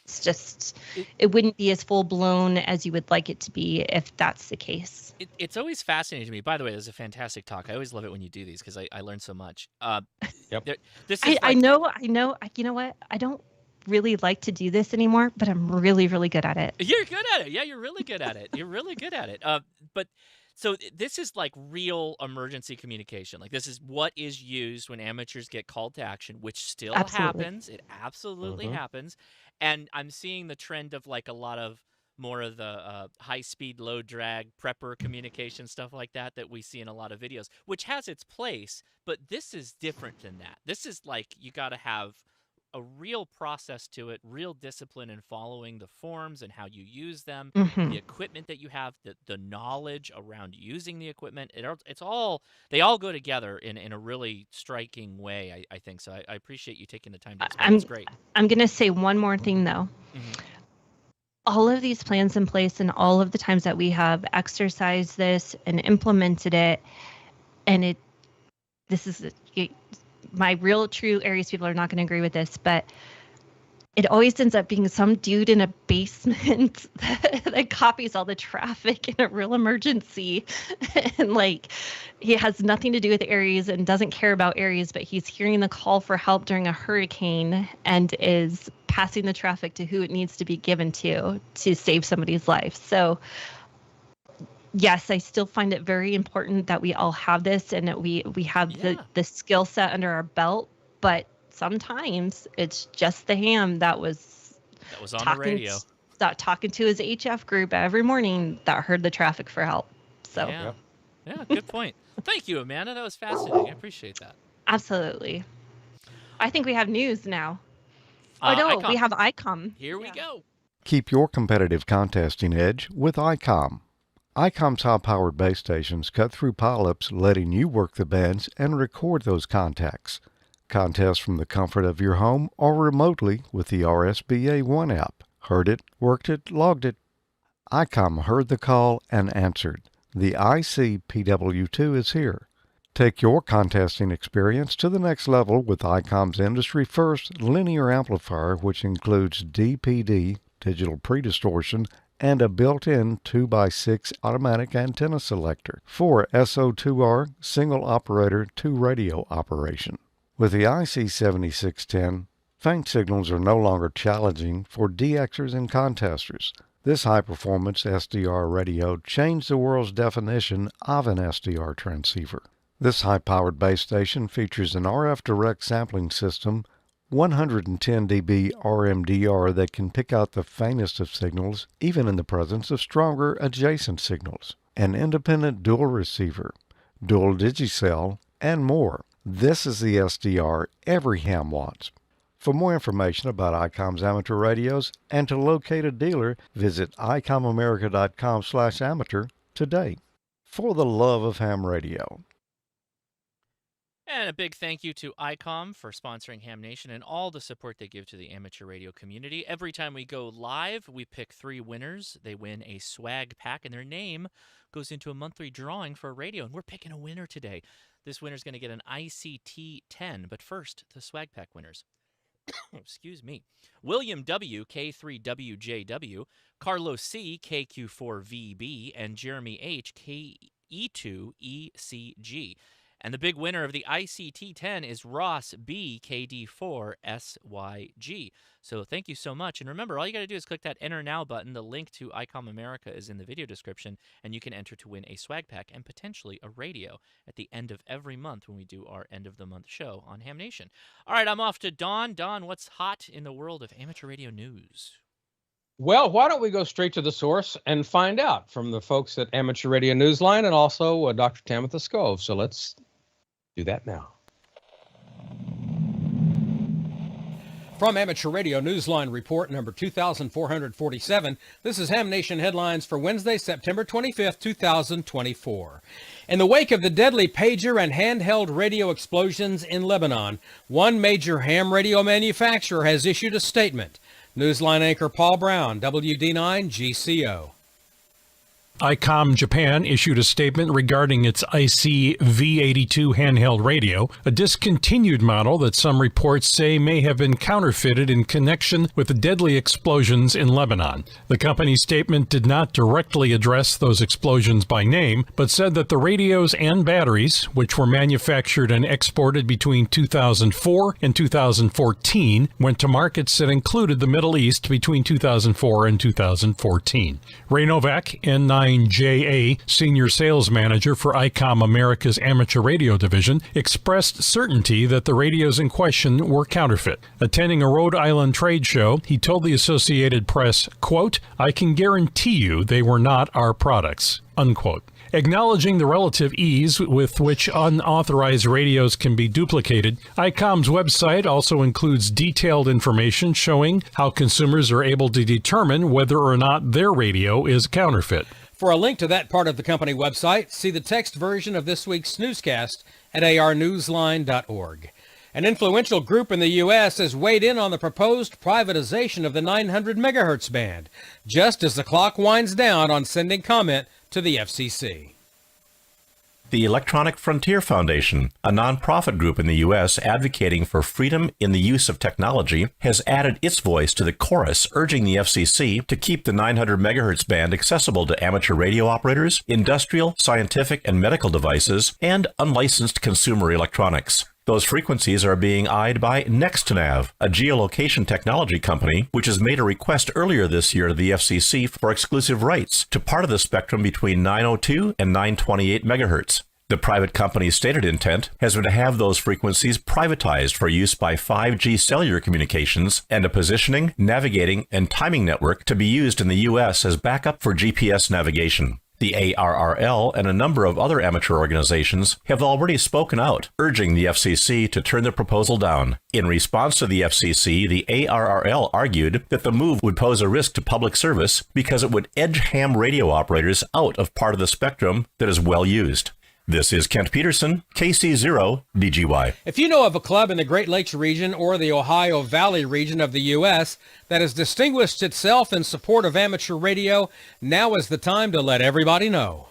It's just, it wouldn't be as full blown as you would like it to be if that's the case. It's always fascinating to me. By the way, this is a fantastic talk. I always love it when you do these because I learn so much. Yep. This is I know. You know what? I don't really like to do this anymore, but I'm really, really good at it. You're good at it. Yeah, you're really good at it. You're really good at it. But so this is like real emergency communication. Like this is what is used when amateurs get called to action, which still happens. It absolutely happens. And I'm seeing the trend of like a lot of more of the high-speed, low-drag, prepper communication, stuff like that we see in a lot of videos, which has its place, but this is different than that. This is like you got to have a real process to it, real discipline in following the forms and how you use them, the equipment that you have, the knowledge around using the equipment. They all go together in a really striking way, I think. So I appreciate you taking the time to explain. It's great. I'm going to say one more thing, though. All of these plans in place and all of the times that we have exercised this and implemented it, and my real true Aries people are not going to agree with this, but it always ends up being some dude in a basement that copies all the traffic in a real emergency. And like, he has nothing to do with Aries and doesn't care about Aries, but he's hearing the call for help during a hurricane and is passing the traffic to who it needs to be given to save somebody's life. So yes, I still find it very important that we all have this and that we have the skill set under our belt, but sometimes it's just the ham that was on the radio, talking to his HF group every morning that heard the traffic for help. So yeah, good point. Thank you, Amanda. That was fascinating. I appreciate that. Absolutely. I think we have news now. Icom. We have Icom. Here we go. Keep your competitive contesting edge with Icom. Icom's high-powered base stations cut through pileups, letting you work the bands and record those contacts. Contest from the comfort of your home or remotely with the RSBA One app. Heard it, worked it, logged it. Icom heard the call and answered. The ICPW2 is here. Take your contesting experience to the next level with Icom's industry-first linear amplifier, which includes DPD, digital pre-distortion, and a built-in 2x6 automatic antenna selector for SO2R single-operator 2-radio operation. With the IC7610, faint signals are no longer challenging for DXers and contesters. This high-performance SDR radio changed the world's definition of an SDR transceiver. This high-powered base station features an RF direct sampling system, 110 dB RMDR that can pick out the faintest of signals, even in the presence of stronger adjacent signals, an independent dual receiver, dual digicell, and more. This is the SDR every ham wants. For more information about Icom's amateur radios and to locate a dealer, visit icomamerica.com/amateur today. For the love of ham radio. And a big thank you to Icom for sponsoring Ham Nation and all the support they give to the amateur radio community. Every time we go live, we pick 3 winners. They win a swag pack, and their name goes into a monthly drawing for a radio, and we're picking a winner today. This winner's going to get an ICT 10, but first, the swag pack winners. Excuse me. William W. K3WJW, Carlos C. KQ4VB, and Jeremy H. KE2ECG. And the big winner of the ICT-10 is Ross B. KD4SYG. So thank you so much. And remember, all you got to do is click that Enter Now button. The link to Icom America is in the video description, and you can enter to win a swag pack and potentially a radio at the end of every month when we do our end of the month show on Ham Nation. All right, I'm off to Don. Don, what's hot in the world of amateur radio news? Well, why don't we go straight to the source and find out from the folks at Amateur Radio Newsline and also Dr. Tamitha Skov. So let's do that now. From Amateur Radio Newsline Report number 2447, this is Ham Nation Headlines for Wednesday, September 25th, 2024. In the wake of the deadly pager and handheld radio explosions in Lebanon, one major ham radio manufacturer has issued a statement. Newsline anchor Paul Brown, WD9 GCO. Icom Japan issued a statement regarding its IC V82 handheld radio, a discontinued model that some reports say may have been counterfeited in connection with the deadly explosions in Lebanon. The company's statement did not directly address those explosions by name, but said that the radios and batteries, which were manufactured and exported between 2004 and 2014, went to markets that included the Middle East between 2004 and 2014. Ray Novak, N9JA, Senior Sales Manager for Icom America's Amateur Radio Division, expressed certainty that the radios in question were counterfeit. Attending a Rhode Island trade show, he told the Associated Press, quote, "I can guarantee you they were not our products," unquote. Acknowledging the relative ease with which unauthorized radios can be duplicated, Icom's website also includes detailed information showing how consumers are able to determine whether or not their radio is counterfeit. For a link to that part of the company website, see the text version of this week's newscast at arnewsline.org. An influential group in the U.S. has weighed in on the proposed privatization of the 900 megahertz band, just as the clock winds down on sending comment to the FCC. The Electronic Frontier Foundation, a nonprofit group in the U.S. advocating for freedom in the use of technology, has added its voice to the chorus urging the FCC to keep the 900 megahertz band accessible to amateur radio operators, industrial, scientific, and medical devices, and unlicensed consumer electronics. Those frequencies are being eyed by NextNav, a geolocation technology company, which has made a request earlier this year to the FCC for exclusive rights to part of the spectrum between 902 and 928 megahertz. The private company's stated intent has been to have those frequencies privatized for use by 5G cellular communications and a positioning, navigating, and timing network to be used in the U.S. as backup for GPS navigation. The ARRL and a number of other amateur organizations have already spoken out, urging the FCC to turn the proposal down. In response to the FCC, the ARRL argued that the move would pose a risk to public service because it would edge ham radio operators out of part of the spectrum that is well used. This is Kent Peterson, KC0DGY. If you know of a club in the Great Lakes region or the Ohio Valley region of the U.S. that has distinguished itself in support of amateur radio, now is the time to let everybody know.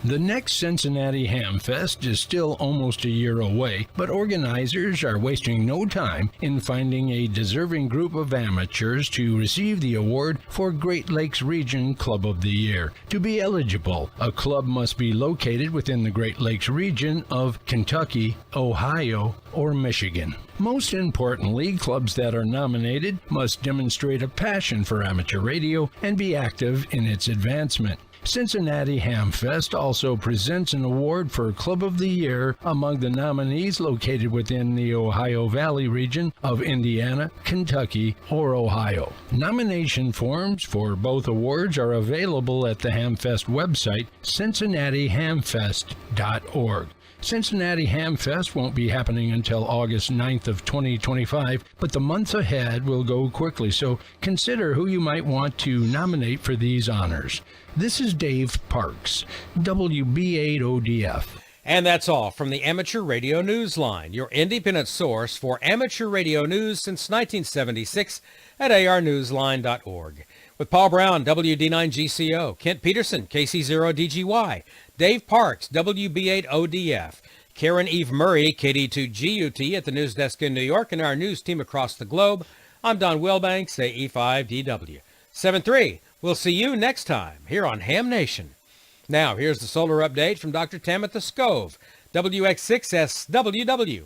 The next Cincinnati Ham Fest is still almost a year away, but organizers are wasting no time in finding a deserving group of amateurs to receive the award for Great Lakes Region Club of the Year. To be eligible, a club must be located within the Great Lakes region of Kentucky, Ohio, or Michigan. Most importantly, clubs that are nominated must demonstrate a passion for amateur radio and be active in its advancement. Cincinnati Ham Fest also presents an award for Club of the Year among the nominees located within the Ohio Valley region of Indiana, Kentucky, or Ohio. Nomination forms for both awards are available at the Hamfest website, cincinnatihamfest.org. Cincinnati Ham Fest won't be happening until August 9th of 2025, but the months ahead will go quickly, so consider who you might want to nominate for these honors. This is Dave Parks, WB8ODF. And that's all from the Amateur Radio Newsline, your independent source for amateur radio news since 1976 at arnewsline.org. With Paul Brown, WD9GCO, Kent Peterson, KC0DGY, Dave Parks, WB8ODF, Karen Eve Murray, KD2GUT at the news desk in New York, and our news team across the globe, I'm Don Wilbanks, AE5DW. 7-3, we'll see you next time here on Ham Nation. Now, here's the solar update from Dr. Tamitha Scove, WX6SWW.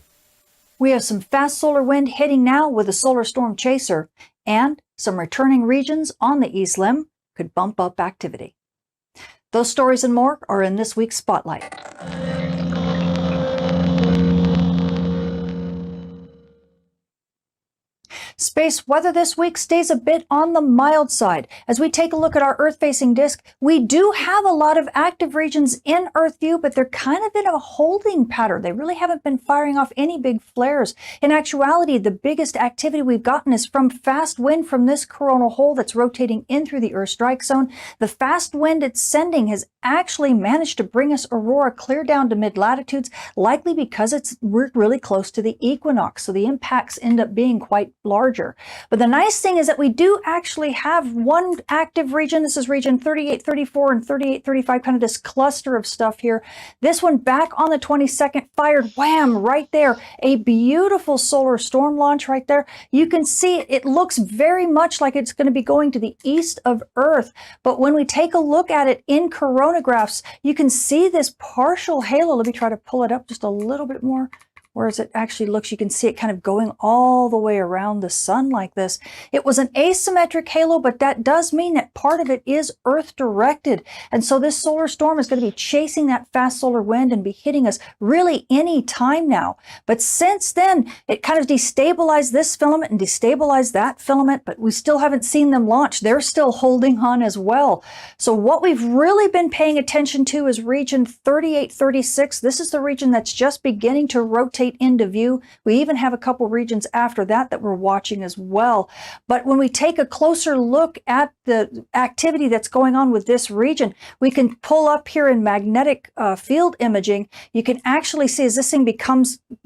We have some fast solar wind hitting now with a solar storm chaser, and some returning regions on the east limb could bump up activity. Those stories and more are in this week's Spotlight. Space weather this week stays a bit on the mild side. As we take a look at our Earth-facing disk, we do have a lot of active regions in Earth view, but they're kind of in a holding pattern. They really haven't been firing off any big flares. In actuality, the biggest activity we've gotten is from fast wind from this coronal hole that's rotating in through the Earth strike zone. The fast wind it's sending has actually managed to bring us aurora clear down to mid-latitudes, likely because we're really close to the equinox, so the impacts end up being quite larger. But the nice thing is that we do actually have one active region. This is region 3834 and 3835, kind of this cluster of stuff here. This one back on the 22nd fired, wham, right there. A beautiful solar storm launch right there. You can see it looks very much like it's going to be going to the east of Earth. But when we take a look at it in coronagraphs, you can see this partial halo. Let me try to pull it up just a little bit more. Whereas it actually looks, you can see it kind of going all the way around the sun like this. It was an asymmetric halo, but that does mean that part of it is Earth directed. And so this solar storm is going to be chasing that fast solar wind and be hitting us really any time now. But since then, it kind of destabilized this filament and destabilized that filament, but we still haven't seen them launch. They're still holding on as well. So what we've really been paying attention to is region 3836. This is the region that's just beginning to rotate into view. We even have a couple regions after that that we're watching as well. But when we take a closer look at the activity that's going on with this region, we can pull up here in magnetic field imaging. You can actually see as this thing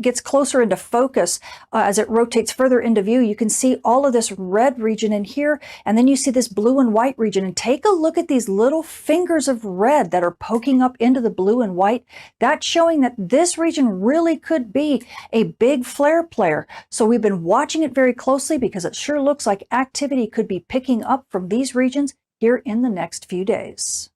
gets closer into focus, as it rotates further into view, you can see all of this red region in here, and then you see this blue and white region. And take a look at these little fingers of red that are poking up into the blue and white. That's showing that this region really could be a big flare player. So we've been watching it very closely because it sure looks like activity could be picking up from these regions here in the next few days.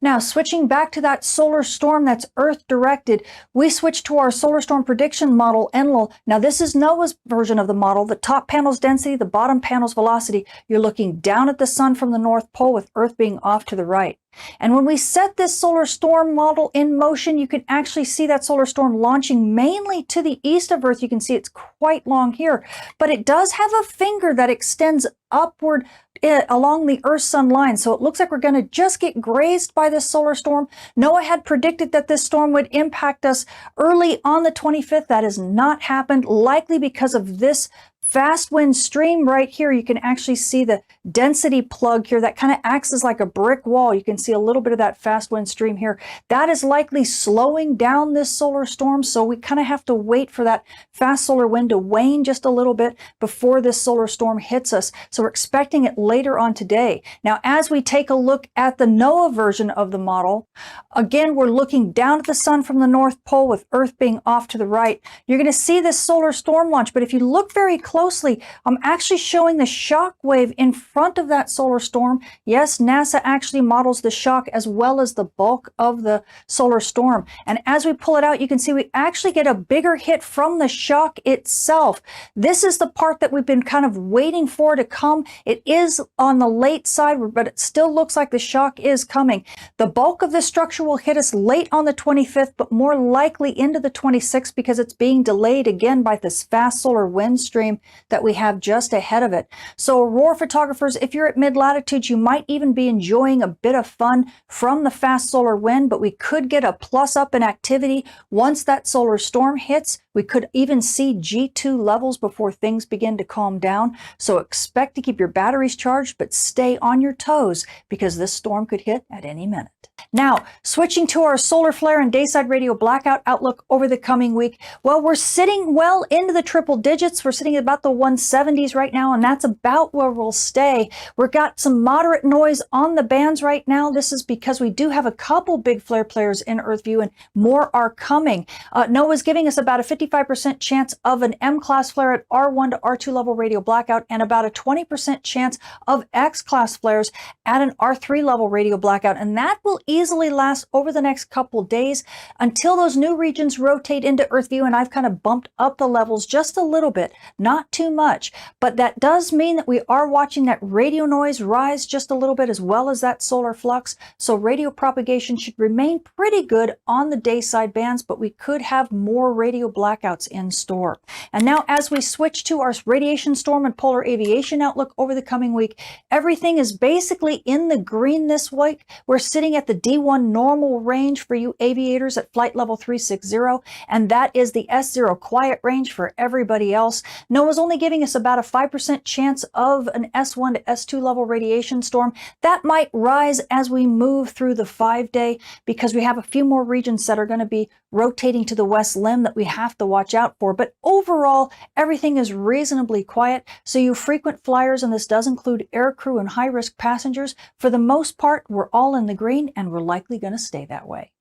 Now, switching back to that solar storm that's Earth-directed, we switch to our solar storm prediction model, Enlil. Now, this is NOAA's version of the model. The top panel's density, the bottom panel's velocity. You're looking down at the sun from the North Pole with Earth being off to the right. And when we set this solar storm model in motion, you can actually see that solar storm launching mainly to the east of Earth. You can see it's quite long here, but it does have a finger that extends upward along the Earth-Sun line. So it looks like we're going to just get grazed by this solar storm. NOAA had predicted that this storm would impact us early on the 25th. That has not happened, likely because of this fast wind stream right here. You can actually see the density plug here that kind of acts as like a brick wall. You can see a little bit of that fast wind stream here. That is likely slowing down this solar storm, so we kind of have to wait for that fast solar wind to wane just a little bit before this solar storm hits us. So we're expecting it later on today. Now, as we take a look at the NOAA version of the model, again, we're looking down at the sun from the North Pole with Earth being off to the right. You're going to see this solar storm launch, but if you look very closely, I'm actually showing the shock wave in front of that solar storm. Yes, NASA actually models the shock as well as the bulk of the solar storm. And as we pull it out, you can see we actually get a bigger hit from the shock itself. This is the part that we've been kind of waiting for to come. It is on the late side, but it still looks like the shock is coming. The bulk of the structure will hit us late on the 25th, but more likely into the 26th because it's being delayed again by this fast solar wind stream that we have just ahead of it. So aurora photographers, if you're at mid-latitudes, you might even be enjoying a bit of fun from the fast solar wind, but we could get a plus up in activity once that solar storm hits. We could even see G2 levels before things begin to calm down. So expect to keep your batteries charged, but stay on your toes because this storm could hit at any minute. Now, switching to our solar flare and dayside radio blackout outlook over the coming week. Well, we're sitting well into the triple digits. We're sitting at about the 170s right now, and that's about where we'll stay. We've got some moderate noise on the bands right now. This is because we do have a couple big flare players in Earthview, and more are coming. NOAA's giving us about a 55% chance of an M-class flare at R1 to R2 level radio blackout, and about a 20% chance of X-class flares at an R3 level radio blackout, and that will easily last over the next couple days until those new regions rotate into Earthview, and I've kind of bumped up the levels just a little bit, not too much, but that does mean that we are watching that radio noise rise just a little bit as well as that solar flux, so radio propagation should remain pretty good on the dayside bands, but we could have more radio blackouts in store. And now as we switch to our radiation storm and polar aviation outlook over the coming week, everything is basically in the green this week. We're sitting at the D1 normal range for you aviators at flight level 360, and that is the S0 quiet range for everybody else. NOAA's only giving us about a 5% chance of an S1 to S2 level radiation storm. That might rise as we move through the 5-day because we have a few more regions that are going to be rotating to the west limb that we have to watch out for. But overall, everything is reasonably quiet. So you frequent flyers, and this does include aircrew and high-risk passengers, for the most part, we're all in the green, and we're likely going to stay that way.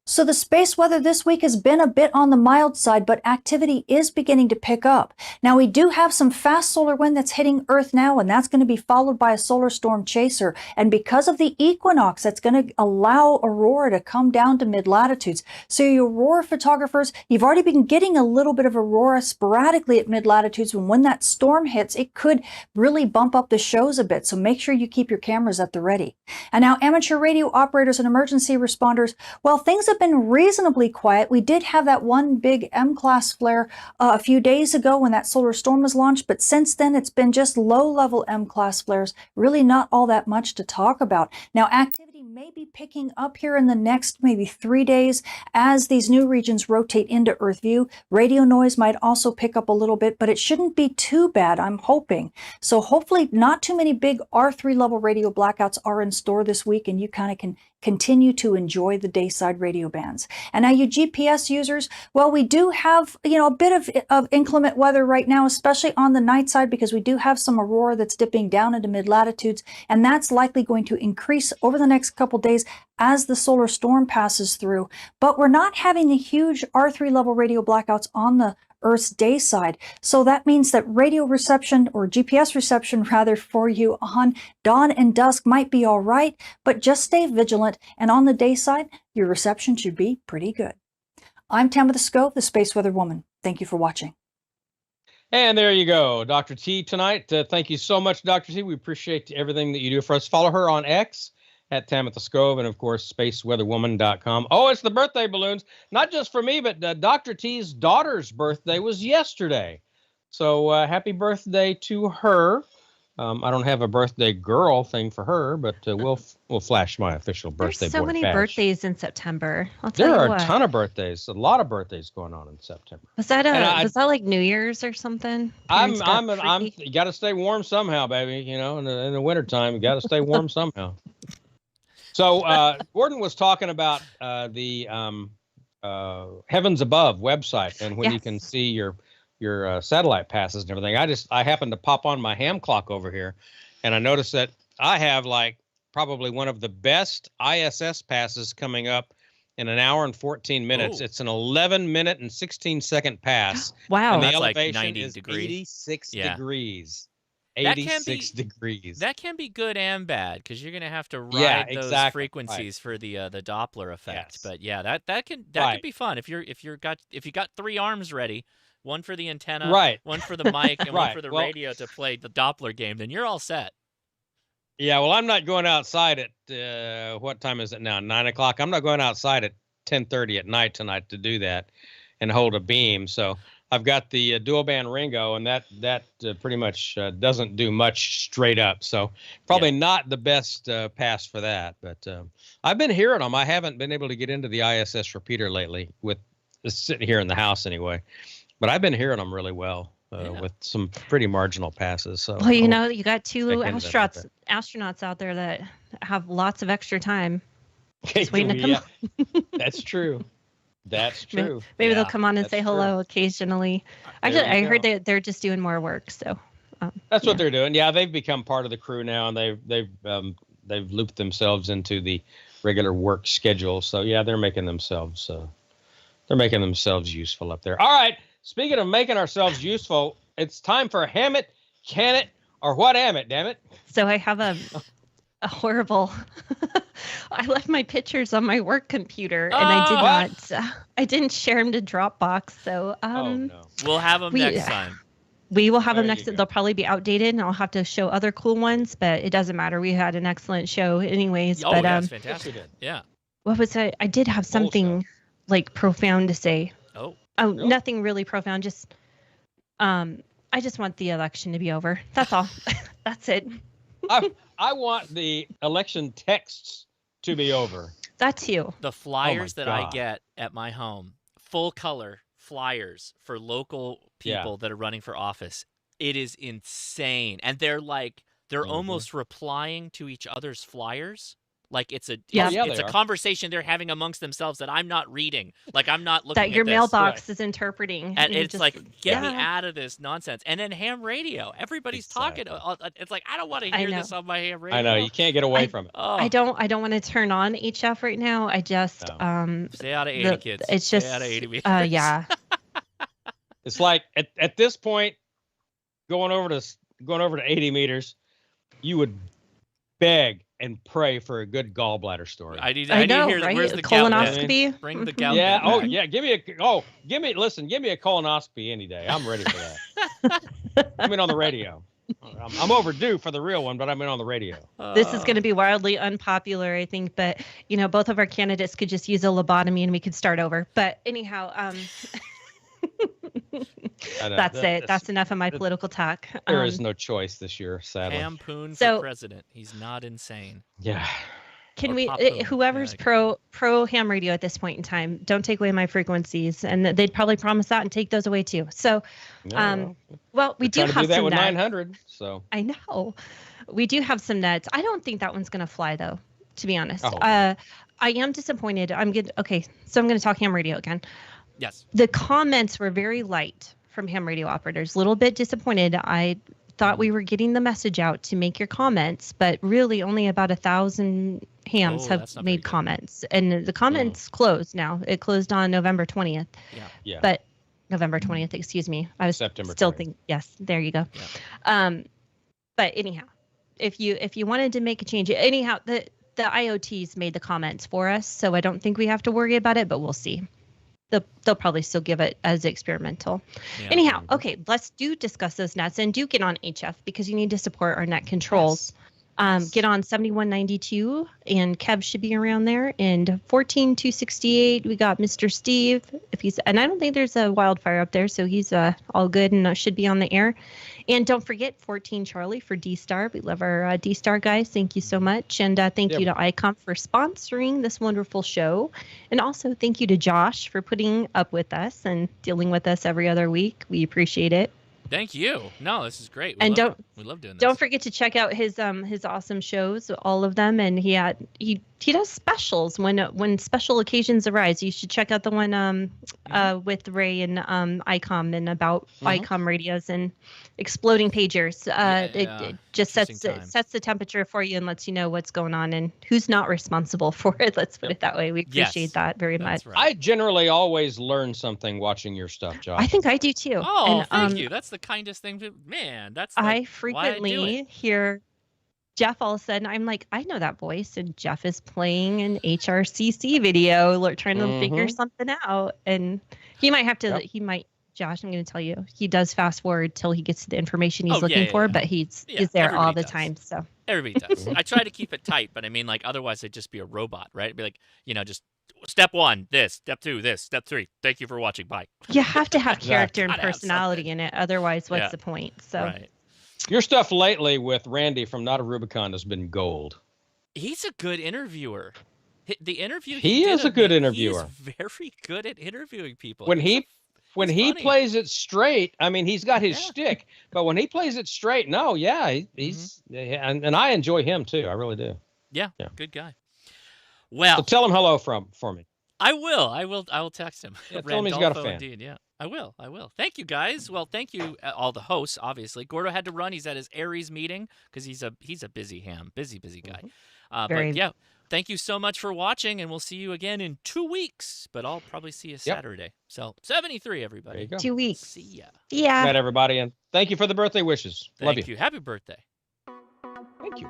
So the space weather this week has been a bit on the mild side, but activity is beginning to pick up. Now, we do have some fast solar wind that's hitting Earth now, and that's going to be followed by a solar storm chaser. And because of the equinox, that's going to allow aurora to come down to mid-latitudes. So you aurora photographers, you've already been getting a little bit of aurora sporadically at mid-latitudes. When that storm hits, it could really bump up the shows a bit. So make sure you keep your cameras at the ready. And now, amateur radio operators and emergency responders, well, things have been reasonably quiet. We did have that one big M-class flare a few days ago when that solar storm was launched, but since then it's been just low-level M-class flares, really not all that much to talk about. Now, activity may be picking up here in the next maybe 3 days as these new regions rotate into Earthview. Radio noise might also pick up a little bit, but it shouldn't be too bad, I'm hoping. So hopefully not too many big R3 level radio blackouts are in store this week, and you kind of can continue to enjoy the dayside radio bands. And now you GPS users, well, we do have, a bit of inclement weather right now, especially on the night side, because we do have some aurora that's dipping down into mid-latitudes, and that's likely going to increase over the next couple days as the solar storm passes through. But we're not having the huge R3 level radio blackouts on the Earth's day side. So that means that radio reception, or GPS reception rather, for you on dawn and dusk might be all right, but just stay vigilant, and on the day side, your reception should be pretty good. I'm Tamitha Skov, the Space Weather Woman. Thank you for watching. And there you go, Dr. T tonight. Thank you so much, Dr. T. We appreciate everything that you do for us. Follow her on X at Tamitha Skov, and of course, spaceweatherwoman.com. Oh, it's the birthday balloons. Not just for me, but Dr. T's daughter's birthday was yesterday. So happy birthday to her. I don't have a birthday girl thing for her, but we'll flash my official birthday. There's so board many badge. birthdays in September. I'll tell There you are what. a ton of birthdays, a lot of birthdays going on in September. Was that was that like New Year's or something? I'm Parents got you got to stay warm somehow, baby. You know, in the wintertime, you got to stay warm somehow. So Gordon was talking about the Heavens Above website and when you can see your satellite passes and everything. I happened to pop on my ham clock over here, and I noticed that I have like probably one of the best ISS passes coming up in an hour and 14 minutes. Ooh. It's an 11-minute and 16-second pass. Wow. And the That's like elevation 90 is degrees. 86 Yeah. degrees. That can 86 be- degrees. That can be good and bad because you're gonna have to ride Yeah, those exactly, frequencies for the Doppler effect. Yes. But yeah, that can Right. be fun if you got 3 arms ready, one for the antenna, Right. one for the mic, and one Right. for the Well- radio to play the Doppler game. Then you're all set. Yeah, well, I'm not going outside at what time is it now? 9 o'clock. I'm not going outside at 10:30 at night tonight to do that and hold a beam. So I've got the dual band Ringo, and that pretty much doesn't do much straight up. So probably not the best pass for that. But I've been hearing them. I haven't been able to get into the ISS repeater lately with sitting here in the house anyway. But I've been hearing them really well. With some pretty marginal passes. So Well, you know, you got 2 check into that astronauts out there that have lots of extra time. Just waiting to come Yeah, that's true. That's true. Maybe Yeah, they'll come on and that's say true. hello occasionally. There Actually, you I heard go. they're just doing more work. So That's what they're doing. Yeah, they've become part of the crew now, and they've looped themselves into the regular work schedule. So yeah, they're making themselves useful up there. All right. Speaking of making ourselves useful, it's time for Ham It, Can It, or What Am It, damn it. I have a horrible. I left my pictures on my work computer, and I didn't share them to Dropbox. So Oh no. We'll have them We- next time. we will have them There next. you go. They'll probably be outdated, and I'll have to show other cool ones. But it doesn't matter. We had an excellent show, anyways. Oh, but yeah, it's Yes, we fantastic. did. Yeah. what was I? I did have something like profound to say. Oh. Oh, Really? nothing really profound. Just, I just want the election to be over. That's all. That's it. I want the election texts to be over. That too. The flyers that I God. get at my home, full color flyers for local Yeah. people that are running for office. It is insane. And they're Mhm. almost replying to each other's flyers. Like it's a Yeah. it's, Yeah, it's they a are. conversation they're having amongst themselves that I'm not reading. Like I'm not looking That your at this. mailbox is interpreting. And you it's just- like, get me yeah. out of this nonsense. And then ham radio. Everybody's talking. Exactly. It's like, I don't want to I hear know. this on my ham radio. I know you can't get away from it. Oh, I don't want to turn on HF right now. I just No. Stay out of 80, kids. It's Stay just out of 80 meters. yeah. It's like at this point, going over to 80 meters, you would beg and pray for a good gallbladder story. I need I to know, hear right? where's the gout bin? Colonoscopy. Bring the Mhm. gout Yeah. bin Oh, back. yeah. Give me a colonoscopy any day. I'm ready for that. I'm in on the radio. I'm overdue for the real one, but I'm in on the radio. This is going to be wildly unpopular, I think, but both of our candidates could just use a lobotomy and we could start over. But anyhow, I know, that's it. That's enough of my political talk. There is no choice this year, sadly. Hampoon So- for president. He's not insane. Yeah. Can or we? Papoon. Whoever's Yeah, pro ham radio at this point in time, don't take away my frequencies, and they'd probably promise that and take those away too. So, No, well, we we're do trying to have do that some with nuts. 900. So I know. We do have some nuts. I don't think that one's going to fly, though, to be honest. Oh. I am disappointed. I'm good. Okay, so I'm going to talk ham radio again. Yes. The comments were very light from ham radio operators. A little bit disappointed. I thought we were getting the message out to make your comments, but really only about 1,000 hams Oh, have that's not very made good. comments. And the comments closed now. It closed on November 20th. yeah. But November 20th, excuse me. I was September still 20th. thinking, yes, there you go. Yeah. But anyhow, if you wanted to make a change, anyhow, the IoTs made the comments for us, so I don't think we have to worry about it, but we'll see. They'll probably still give it as experimental. Yeah. Anyhow, okay, let's discuss those nets and do get on HF because you need to support our net controls. Get on 7192, and Kev should be around there. And 14268, we got Mr. Steve. And I don't think there's a wildfire up there, so he's all good and should be on the air. And don't forget 14 Charlie for D-Star. We love our D-Star guys. Thank you so much. And thank you to Icom for sponsoring this wonderful show. And also thank you to Josh for putting up with us and dealing with us every other week. We appreciate it. Thank you. No, this is great. We love doing this. Don't forget to check out his awesome shows, all of them, and he does specials when special occasions arise. You should check out the one with Ray and Icom and about Icom radios and exploding pagers. It just sets the temperature for you and lets you know what's going on and who's not responsible for it. Let's put it that way. We appreciate that very much. Right. I generally always learn something watching your stuff, Josh. I think I do too. Oh, thank you. That's the kindest thing. Man, that's I frequently hear Jeff all of a sudden. I'm like, I know that voice, and Jeff is playing an HRCC video, trying to figure something out, and he might have to. He might. Josh, I'm going to tell you, he does fast forward till he gets to the information he's looking for, but he's there all the time. So everybody does. I try to keep it tight, but I mean, otherwise I'd just be a robot, right? It'd be like, just step 1, this, step 2, this, step 3. Thank you for watching. Bye. You have to have character and personality in it. Otherwise, what's the point? So, right. Your stuff lately with Randy from Not a Rubicon has been gold. He's a good interviewer. The interview he is a good interviewer. He's very good at interviewing people. When he plays it straight, I mean, he's got his shtick, but when he plays it straight, he's and I enjoy him too. I really do. Yeah. Good guy. Well, so tell him hello for me. I will text him. Yeah, tell him he's got a fan. Indeed, yeah. I will. Thank you, guys. Well, thank you, all the hosts, obviously. Gordo had to run. He's at his Aries meeting because he's a busy ham. Busy guy. But yeah, thank you so much for watching, and we'll see you again in 2 weeks. But I'll probably see you Saturday. So 73, everybody. There you go. 2 weeks. See ya. Yeah. Good night, everybody, and thank you for the birthday wishes. Love you. Happy birthday. Thank you.